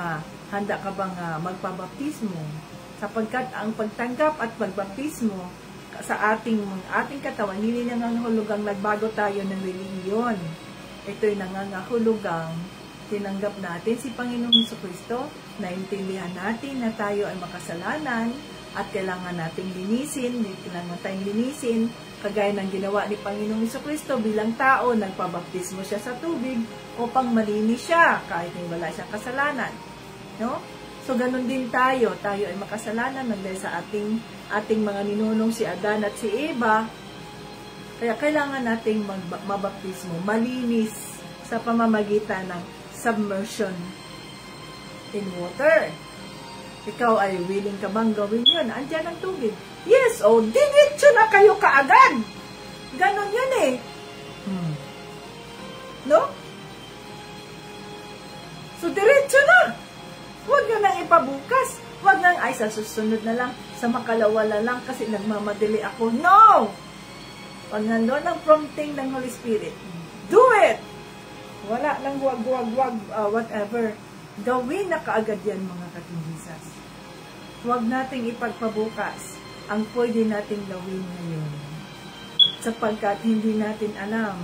magpabaptismo? Sapagkat ang pagtanggap at pagbaptismo sa ating katawan, hindi nangangahulugang nagbago tayo ng relihiyon. Ito'y nangangahulugang tinanggap natin si Panginoong Jesucristo, naintindihan natin na tayo ay makasalanan at kailangan nating linisin, kagaya ng ginawa ni Panginoong Jesucristo bilang tao, nagpabaptismo siya sa tubig upang malinis siya kahit wala siyang kasalanan. No? So, ganun din tayo ay makasalanan dahil sa ating mga ninunong si Adan at si Eva. Kaya kailangan nating mabaptismo, malinis sa pamamagitan ng submersion in water. Ikaw ay willing ka bang gawin yun? Andiyan ang tubig. Yes, diretso na kayo kaagad. Ganon yun eh. No? So, diretso na. Huwag nyo nang ipabukas. Huwag nang, sa susunod na lang, sa makalawala lang kasi nagmamadali ako. No! Pag nandun ang prompting ng Holy Spirit, do it! Wala lang wag, whatever. Gawin na kaagad yan, mga katingisas. Huwag nating ipagpabukas ang pwede nating gawin ngayon. Sapagkat hindi natin alam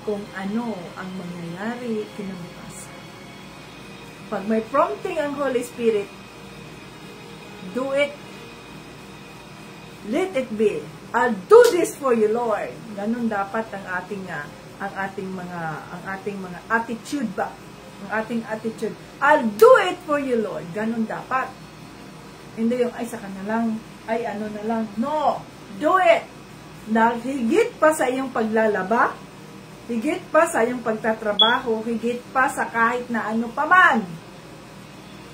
kung ano ang mangyayari kinabukasan. Pag may prompting ang Holy Spirit, do it. Let it be. I'll do this for you, Lord. Ganun dapat ang ating mga attitude ba? Ang ating attitude. I'll do it for you, Lord. Ganun dapat. Hindi yung, saka na lang, ano na lang. No! Do it! Dahil higit pa sa iyong paglalaba, higit pa sa iyong pagtatrabaho, higit pa sa kahit na ano paman,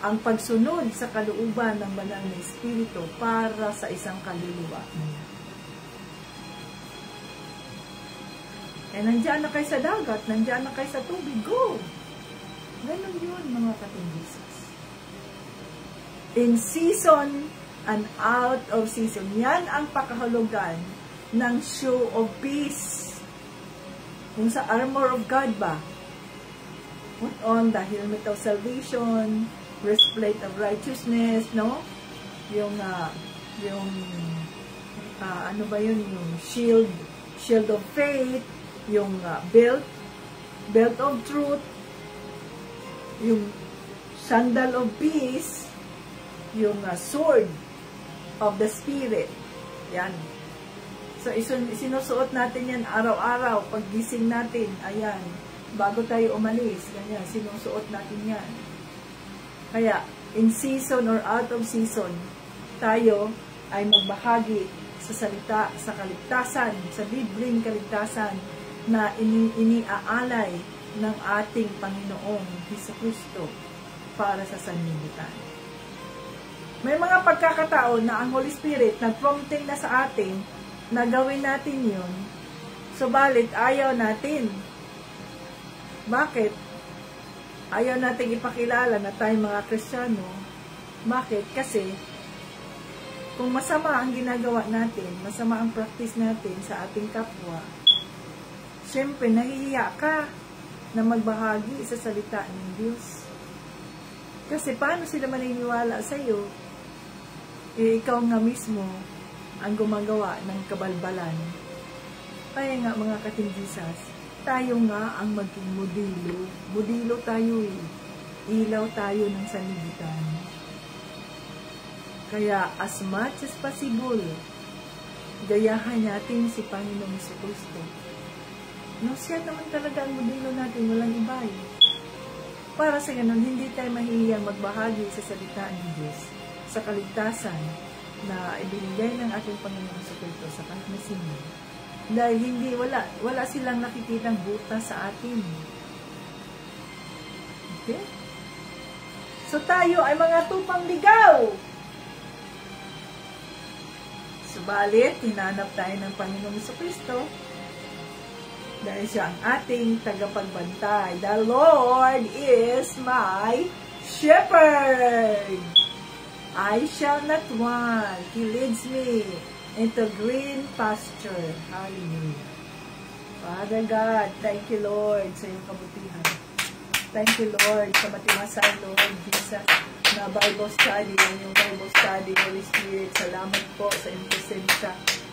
ang pagsunod sa kalooban ng banal na Espiritu para sa isang kaluluwa. Nandiyan na kayo sa dagat, nandiyan na kayo sa tubig, go! Ganun yun, mga katingisas. In season and out of season. Yan ang pakahulugan ng show of peace. Kung sa armor of God ba? Put on the helmet of salvation, breastplate of righteousness, no? Yung shield of faith, yung belt of truth, yung sandal of peace, yung sword of the Spirit. Yan. So, sinusuot natin yan araw-araw, paggising natin, ayan, bago tayo umalis, ganyan, sinusuot natin yan. Kaya, in season or out of season, tayo ay magbahagi sa salita, sa kaligtasan, sa libreng kaligtasan na iniaalay ng ating Panginoong Jesucristo para sa sanlibutan. May mga pagkakataon na ang Holy Spirit nag-prompting na sa atin na gawin natin yun, subalit ayaw natin. Bakit? Ayaw natin ipakilala na tayo mga Kristiyano. Bakit? Kasi kung masama ang ginagawa natin, masama ang practice natin sa ating kapwa, syempre nahihiya ka na magbahagi sa salita ng Diyos. Kasi paano sila maniniwala sa iyo? Ikaw nga mismo ang gumagawa ng kabalbalan. Kaya nga mga katingisas, tayo nga ang maging modelo. Modelo tayo eh. Ilaw tayo ng sanlibutan. Kaya as much as possible, gayahan natin si Panginoong Jesucristo. No, siya naman talaga ang modelo natin, walang iba. Para sa ganun, hindi tayo mahihiyang magbahagi sa salita ng Diyos, sa kaligtasan na ibinigay ng ating Panginoong Jesucristo sa kanyang simbahan. Dahil hindi, wala silang nakikitang butas sa atin. Okay? So tayo ay mga tupang ligaw. Subalit, hinanap tayo ng Panginoong Jesucristo dahil siya ang ating tagapagbantay. The Lord is my shepherd. I shall not want. He leads me into green pasture. Hallelujah. Father God, thank you, Lord, sa iyong kabutihan. Thank you, Lord, sa matiwasay, Lord Jesus, na Bible study, ang iyong Bible study, Holy Spirit. Salamat po sa iyong presensya.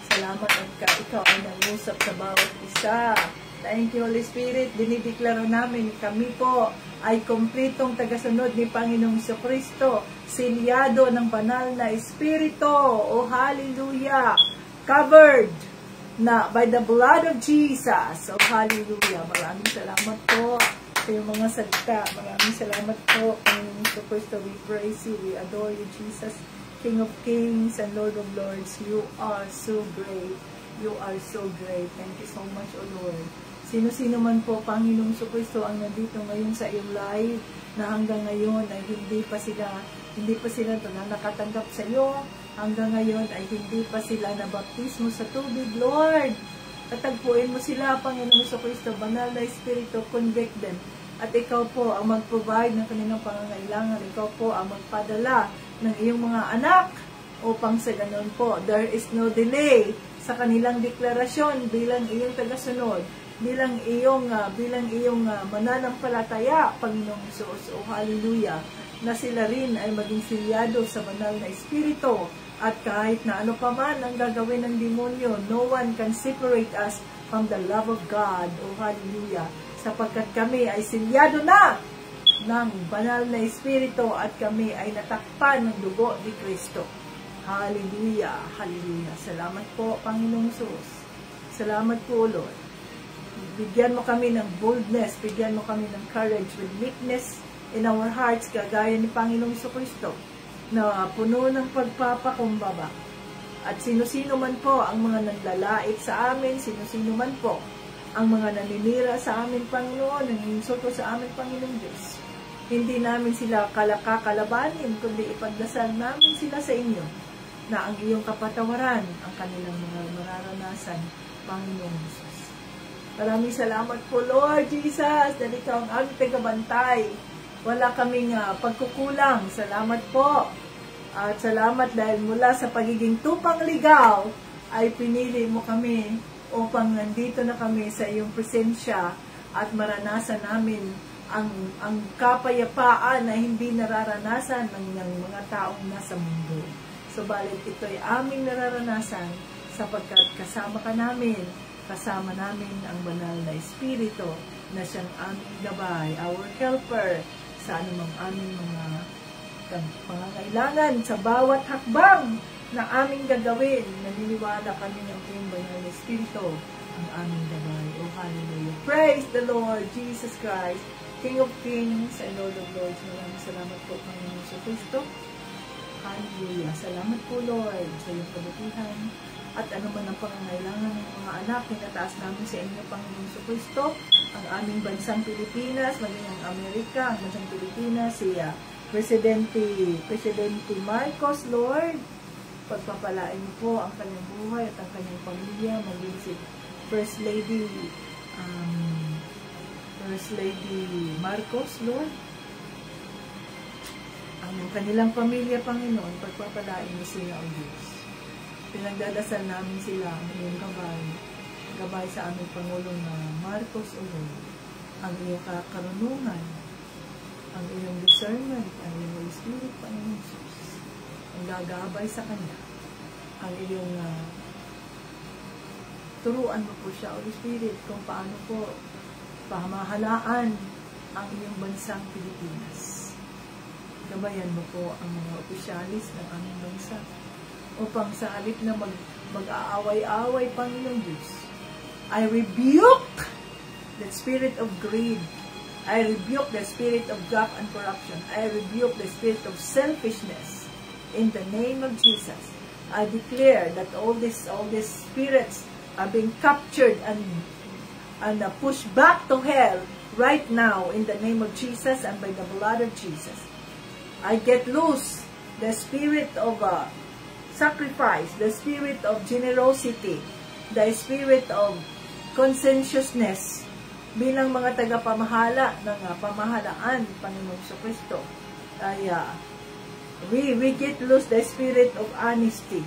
Salamat ang ikaw ay nangusap sa bawat isa. Thank you, Holy Spirit. Dinideklaro namin, kami po ay kumpletong tagasunod ni Panginoong Jesucristo, silyado ng banal na Espiritu. Oh, hallelujah! Covered na by the blood of Jesus. Oh, hallelujah! Maraming salamat po sa iyong mga salita. Maraming salamat po, Panginoong Jesucristo. We praise you, we adore you, Jesus, King of Kings and Lord of Lords. You are so great. You are so great. Thank you so much, O Lord. Sino-sino man po, Panginoong Jesucristo, ang nandito ngayon sa iyong live, na hanggang ngayon ay hindi pa sila nakatanggap sa iyo, hanggang ngayon ay hindi pa sila nabaptismo sa tubig, Lord. Tatagpuin mo sila, Panginoong Jesucristo, banal na Espiritu, convict them. At ikaw po ang mag-provide ng kanilang pangangailangan. Ikaw po ang magpadala ng iyong mga anak upang sa ganun po, there is no delay sa kanilang deklarasyon bilang iyong tagasunod, bilang iyong mananampalataya, Panginoong Hesus. O hallelujah, na sila rin ay maging silyado sa banal na Espiritu. At kahit na ano pa man ang gagawin ng demonyo, no one can separate us from the love of God. O hallelujah, sapagkat kami ay silyado na ng banal na Espiritu at kami ay natakpan ng dugo ni Kristo. Hallelujah, hallelujah. Salamat po, Panginoong Hesus. Salamat po, Lord. Bigyan mo kami ng boldness, bigyan mo kami ng courage with meekness in our hearts, kagaya ni Panginoong Jesucristo, na puno ng pagpapakumbaba. At sino-sino man po ang mga naglalait sa amin, sino-sino man po ang mga naninira sa amin, Panginoon, nanginsulto sa amin, Panginoong Diyos, hindi namin sila kakalabanin, kundi ipagdasal namin sila sa inyo, na ang iyong kapatawaran ang kanilang mga mararanasan, Panginoong Diyos. Maraming salamat po, Lord Jesus, dahil ikaw ang aming tagabantay. Wala kaming pagkukulang. Salamat po. At salamat dahil mula sa pagiging tupang ligaw, ay pinili mo kami upang nandito na kami sa iyong presensya at maranasan namin ang kapayapaan na hindi nararanasan ng mga taong nasa mundo. Subalit ito'y aming nararanasan sapagkat kasama ka namin. Kasama namin ang banal na Espiritu na siyang aming gabay, our helper, sa anumang aming mga pangangailangan, sa bawat hakbang na aming gagawin. Naniniwala kami ng iyong banal na Espiritu ang aming gabay. Oh, hallelujah. Praise the Lord Jesus Christ, King of Kings and Lord of Lords. Maraming salamat po, Panginoon Jesucristo. Hallelujah. Salamat po, Lord, sa iyong kabutihan. At ano man ang pangangailangan ng mga anak, pinataas namin sa inyo, Panginoong Jesucristo, ang aming bansang Pilipinas, maging ang Amerika, ang bansang Pilipinas, si Presidente Marcos, Lord. Pagpapalain mo po ang kanyang buhay at ang kanyang pamilya, maging si First Lady Marcos, Lord. Ang kanilang pamilya, Panginoon, pagpapalain mo siya, O Diyos. Pinagdadasal namin sila ang iyong gabay sa aming Pangulong na Marcos, O Lord. Ang iyong karunungan, ang iyong discernment, ang iyong Holy Spirit, Panginoon Jesus, ang gagabay sa kanya, ang iyong turuan mo po siya, Holy Spirit, kung paano po pamahalaan ang iyong bansang Pilipinas. Gabayan mo po ang mga opisyalis ng aming bansa upang sa halip na mag-aaway-away, Panginoon Diyos, I rebuke the spirit of greed. I rebuke the spirit of graft and corruption. I rebuke the spirit of selfishness. In the name of Jesus, I declare that all these spirits are being captured and pushed back to hell right now in the name of Jesus and by the blood of Jesus. I get loose the spirit of sacrifice, the spirit of generosity, the spirit of conscientiousness bilang mga tagapamahala ng pamahalaan, Panginoong Kristo. We get loose the spirit of honesty.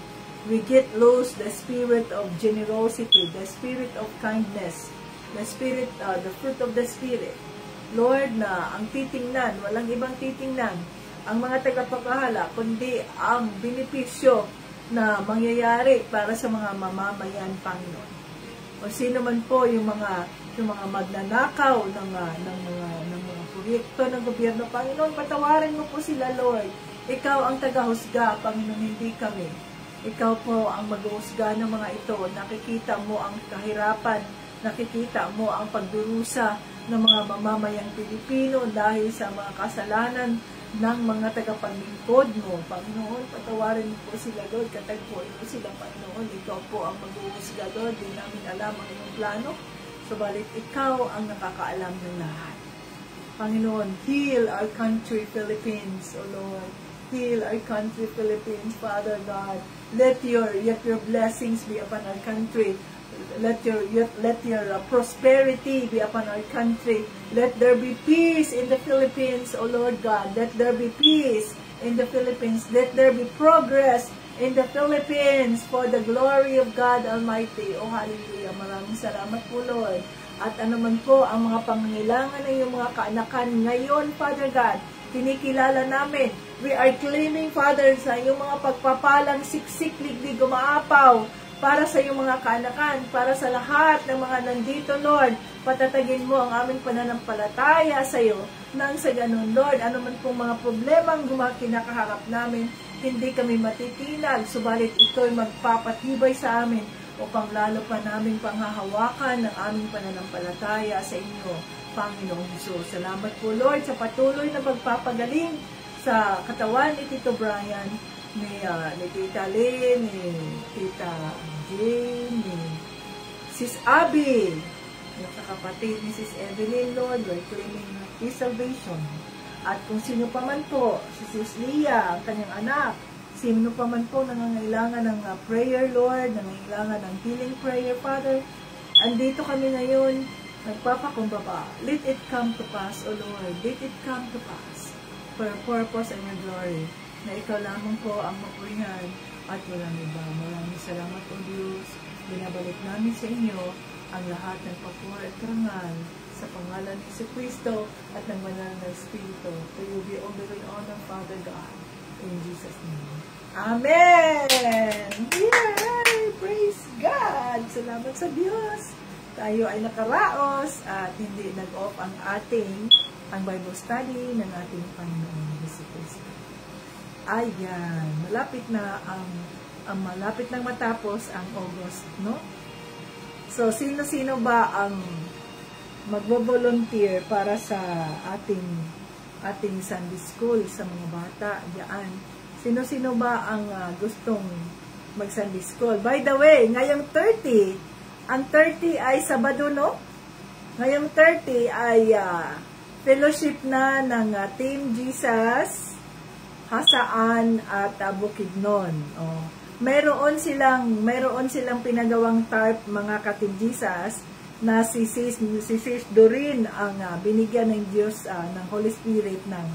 We get loose the spirit of generosity, the spirit of kindness, the spirit, the fruit of the Spirit. Lord, na ang titingnan, walang ibang titingnan ang mga tagapamahala, kundi ang benepisyo na mangyayari para sa mga mamamayan, Panginoon. O sino man po yung mga magnanakaw ng mga proyekto ng gobyerno, Panginoon, patawarin mo po sila, Lord. Ikaw ang tagahusga, Panginoon, hindi kami. Ikaw po ang maghuhusga ng mga ito. Nakikita mo ang kahirapan, nakikita mo ang pagdurusa ng mga mamamayang Pilipino dahil sa mga kasalanan ng mga tagapaglingkod mo. Panginoon, patawarin mo po sila, Lord. Katagpuin mo sila, Panginoon. Ikaw po ang maghuhusga, Lord. Di namin alam ang iyong plano. Subalit, ikaw ang nakakaalam ng lahat. Panginoon, heal our country, Philippines, O Lord. Heal our country, Philippines, Father God. Let your blessings be upon our country. Let your prosperity be upon our country. Let there be peace in the Philippines, O Lord God. Let there be peace in the Philippines. Let there be progress in the Philippines for the glory of God Almighty. O hallelujah. Maraming salamat po, Lord. At anuman po ang mga pangangailangan ng iyong mga kaanakan ngayon, Father God, kinikilala namin. We are claiming, Father, sa iyong mga pagpapalang siksik, liglig, umaapaw, para sa iyong mga kaanakan, para sa lahat ng mga nandito, Lord. Patatagin mo ang aming pananampalataya sa iyo. Nang sa ganun, Lord, anuman pong mga problemang kinakaharap namin, hindi kami matitinag, subalit ito'y magpapatibay sa amin upang lalo pa naming panghahawakan ng aming pananampalataya sa inyo, Panginoong Hesus. Salamat po, Lord, sa patuloy na magpapagaling sa katawan ni Tito Brian, ni Tita Lynn, ni Tita Jane, ni Sis Abby, yung kapatid ni Sis Evelyn, Lord. We're claiming His salvation. At kung sino pa man po, si Sis Leah, ang kanyang anak, sino pa man po nangangailangan ng prayer, Lord, nangangailangan ng healing prayer, Father, andito kami ngayon, nagpapakumbaba. Let it come to pass, O Lord. Let it come to pass for your purpose and your glory, na ikaw lamang po ang mapurihan at walang iba. Maraming salamat, O Diyos. Binabalik namin sa inyo ang lahat ng papuri at karangal sa pangalan ni Jesucristo at ng banal na Espiritu. To you be all the honor, Father God. In Jesus' name. Amen! Yay! Praise God! Salamat sa Diyos! Tayo ay nakaraos at hindi nag-off ang Bible study ng ating Panginoon Jesucristo. Ayan, malapit nang matapos ang August, no? So, sino-sino ba ang magbo-volunteer para sa ating Sunday School sa mga bata diyan? Sino-sino ba ang gustong mag-Sunday School? By the way, ngayong 30, ang 30 ay Sabado, no? Ngayong 30 ay fellowship na ng Team Jesus, Hasaan at Bukidnon. Oh. Mayroon silang pinagawang tarp, mga ka-Team Jesus, na si Sis Doreen ang binigyan ng Diyos ng Holy Spirit ng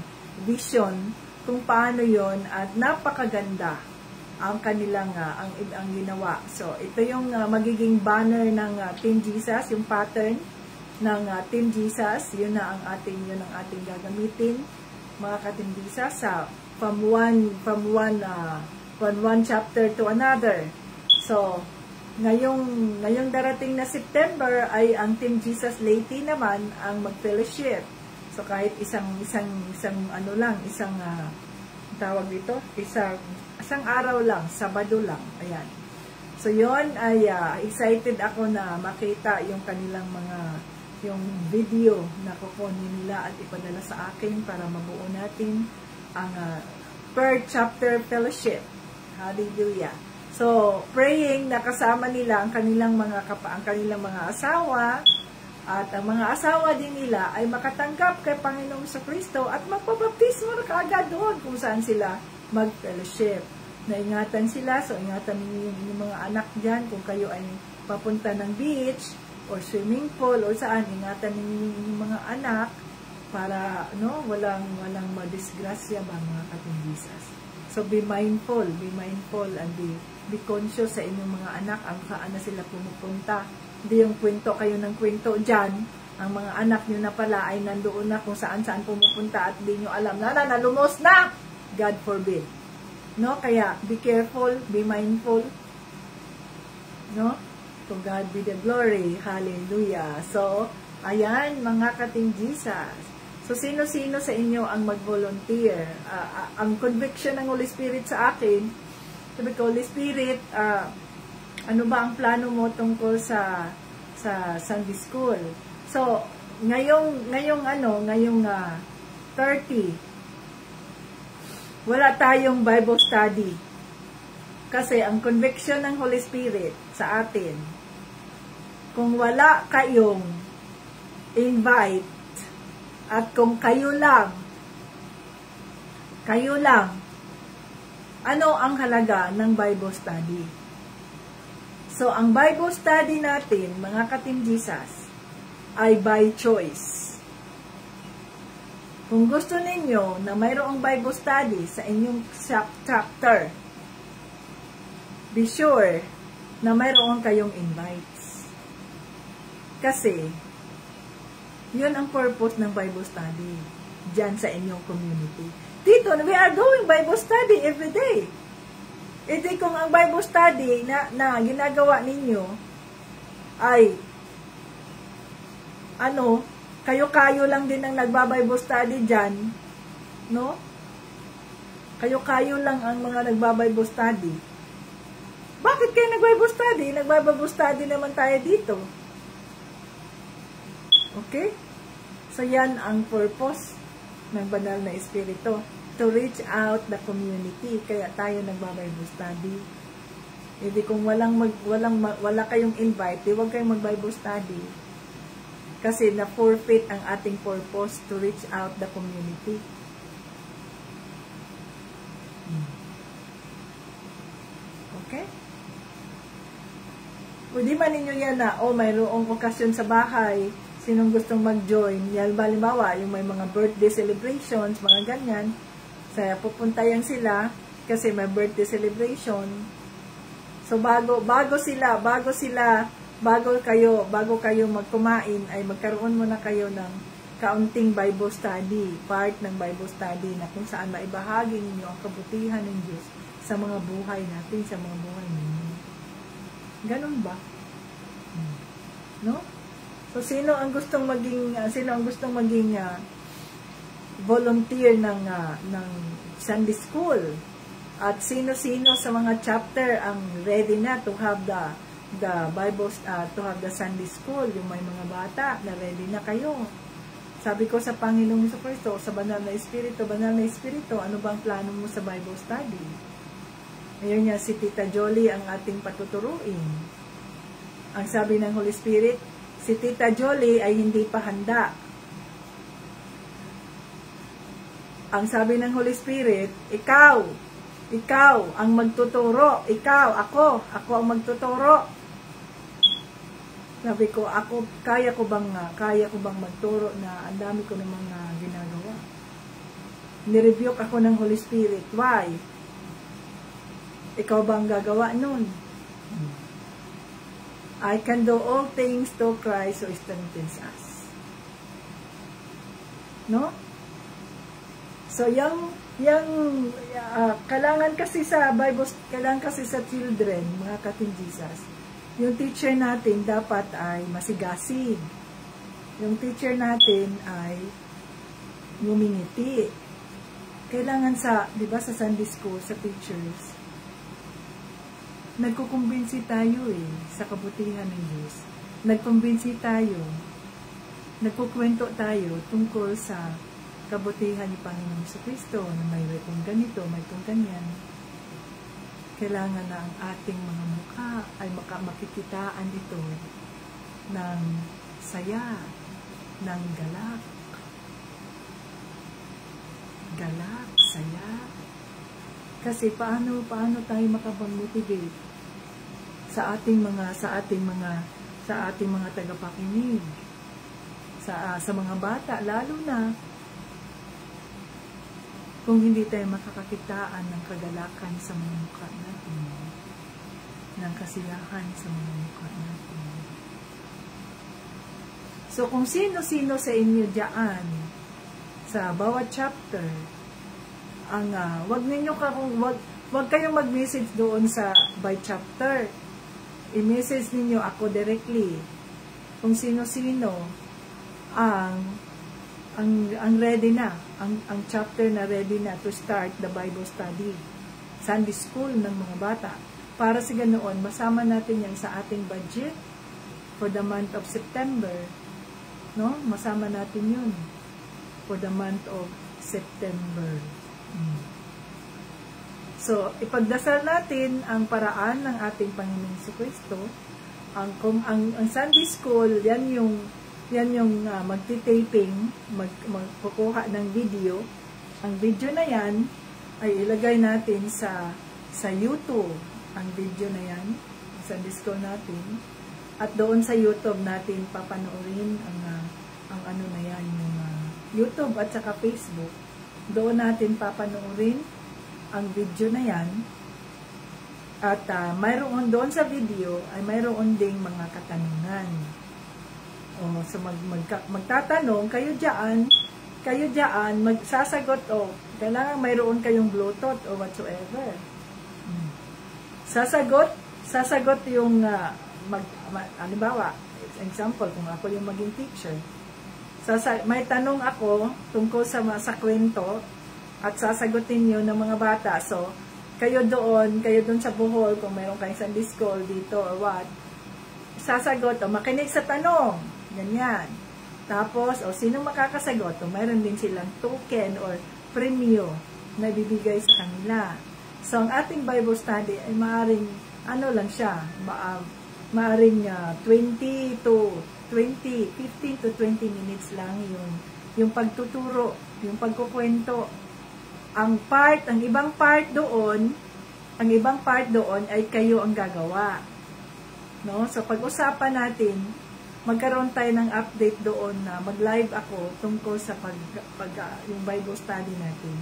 vision kung paano yon, at napakaganda ang kanilang ang ginawa. So ito yung magiging banner ng Team Jesus, yung pattern ng Team Jesus. Yun ang ating gagamitin, mga ka-Team Jesus, from one chapter to another. So ngayong darating na September ay ang Team Jesus Leyte naman ang mag-fellowship So kahit isang ano lang, tawag dito, isang araw lang, Sabado lang. Ayan. So yon ay excited ako na makita yung kanilang yung video na kukunin nila at ipadala sa akin para mabuo natin ang per chapter fellowship. Hallelujah. So praying na kasama nila ang kanilang mga asawa, at ang mga asawa din nila ay makatanggap kay Panginoong Kristo at magpabaptismo na kaagad doon kung saan sila mag-fellowship. Naingatan sila, so ingatan ninyo yung mga anak dyan kung kayo ay papunta ng beach or swimming pool or saan, ingatan ninyo yung mga anak para walang madisgrasya ba mga katingisas. So be mindful and be conscious sa inyong mga anak ang saan na sila pumupunta. Hindi yung kwento kayo ng kwento dyan, ang mga anak nyo na pala ay nandoon na kung saan-saan pumupunta at di nyo alam na nalumos na! God forbid. Kaya, be careful, be mindful. To God be the glory. Hallelujah. So, ayan, mga kating Jesus. So, sino-sino sa inyo ang mag-volunteer? Ang conviction ng Holy Spirit sa akin, sabi ko, Holy Spirit, ano ba ang plano mo tungkol sa Sunday School? So, ngayong 30, wala tayong Bible study. Kasi ang conviction ng Holy Spirit sa atin, kung wala kayong invite, at kung kayo lang, ano ang halaga ng Bible study? So, ang Bible study natin, mga ka-Team Jesus, ay by choice. Kung gusto ninyo na mayroong Bible study sa inyong chapter, be sure na mayroon kayong invites. Kasi, yun ang purpose ng Bible study dyan sa inyong community. Dito, we are doing Bible study every day. Edi kung ang Bible study na ginagawa ninyo ay kayo-kayo lang din ang nagba-Bible study dyan, kayo-kayo lang ang mga nagba-Bible study. Bakit kayo nag-Bible study? Nagba-Bible study naman tayo dito. Okay? So yan ang purpose ng banal na Espiritu. To reach out the community. Kaya tayo nagba-Bible study. Hindi kung wala kayong invite, huwag kayong mag-Bible study. Kasi na-forfeit ang ating purpose to reach out the community. Okay? Pwede man ninyo yan na, mayroong okasyon sa bahay, sinong gustong mag-join. Halimbawa, yung may mga birthday celebrations, mga ganyan, pupunta yan sila kasi may birthday celebration. So bago kayo magkumain ay magkaroon muna kayo ng kaunting Bible study, part ng Bible study na kung saan maibahagi ninyo ang kabutihan ng Diyos sa mga buhay natin, sa mga buhay ninyo. Ganun ba? So sino ang gustong maging volunteer ng Sunday School? At sino-sino sa mga chapter ang ready na to have the Bible, to have the Sunday School? Yung may mga bata na ready na kayo. Sabi ko sa Panginoong Kristo, sa Banal na Espiritu, ano bang plano mo sa Bible study? Ngayon niya, si Tita Jolie ang ating patuturuin. Ang sabi ng Holy Spirit, si Tita Jolie ay hindi pa handa. Ang sabi ng Holy Spirit, ikaw ang magtuturo. Ako ang magtuturo. Sabi ko, kaya ko bang magturo na ang dami ko ng mga ginagawa. Nirebuke ako ng Holy Spirit. Why? Ikaw bang gagawa nun? I can do all things through Christ who strengthens us. No? So, kailangan kasi sa Bible, kailangan kasi sa children, mga ka-Team Jesus, yung teacher natin dapat ay masigasig. Yung teacher natin ay ngumingiti. Kailangan di ba sa Sunday School, sa pictures, nagkukumbinsi tayo sa kabutihan ng Diyos. Nagkumbinsi tayo, nagkukwento tayo tungkol sa kabutihan ni Panginoon Jesucristo, na may itong ganito, may itong ganyan. Kailangan na ang ating mga mukha ay makikitaan ito ng saya, ng galak. Galak, saya. Kasi paano tayo makapag-motivate sa ating mga tagapakinig, sa mga bata, lalo na kung hindi tayo makakakitaan ng kagalakan sa mga mukha natin, ng kasiyahan sa mga mukha natin. So, kung sino-sino sa inyo diyan, sa bawat chapter, wag kayong mag-message doon sa by chapter. I-message ninyo ako directly. Kung sino-sino ang ready na, ang chapter na ready na to start the Bible study, Sunday School ng mga bata. Para sa ganoon, masama natin yan sa ating budget for the month of September. No? Masama natin yun for the month of September. So, ipagdasal natin ang paraan ng ating Panginoong Jesucristo. Ang Sunday School, yan yung magti-taping, magkukuha ng video. Ang video na yan ay ilagay natin sa YouTube. Ang video na yan, Sunday School natin. At doon sa YouTube natin papanoorin ang ano na yan, yung YouTube at saka Facebook. Doon natin papanoorin ang video na yan. At mayroon doon sa video ay mayroon ding mga katanungan. So magtatanong kayo diyan magsasagot kailangan mayroon kayong Bluetooth o whatsoever. Sasagot yung halimbawa, example, kung ako yung maging teacher. May tanong ako tungkol sa kwento at sasagutin niyo ng mga bata. So, kayo doon sa Bohol, kung mayroon kayong Sunday School dito or what, sasagot makinig sa tanong. Ganyan. Tapos, sinong makakasagot? Mayroon din silang token or premyo na bibigay sa kanila. So, ang ating Bible study ay maaring, lang siya, maaring 15 to 20 minutes lang yung pagtuturo, yung pagkukwento. Ang ibang part doon ay kayo ang gagawa. No? So, pag-usapan natin, magkaroon tayo ng update doon na mag-live ako tungkol sa yung Bible study natin,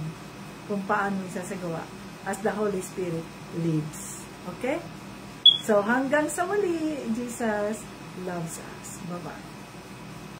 kung paano isasagawa as the Holy Spirit leads. Okay? So, hanggang sa muli, Jesus loves us. Bye-bye.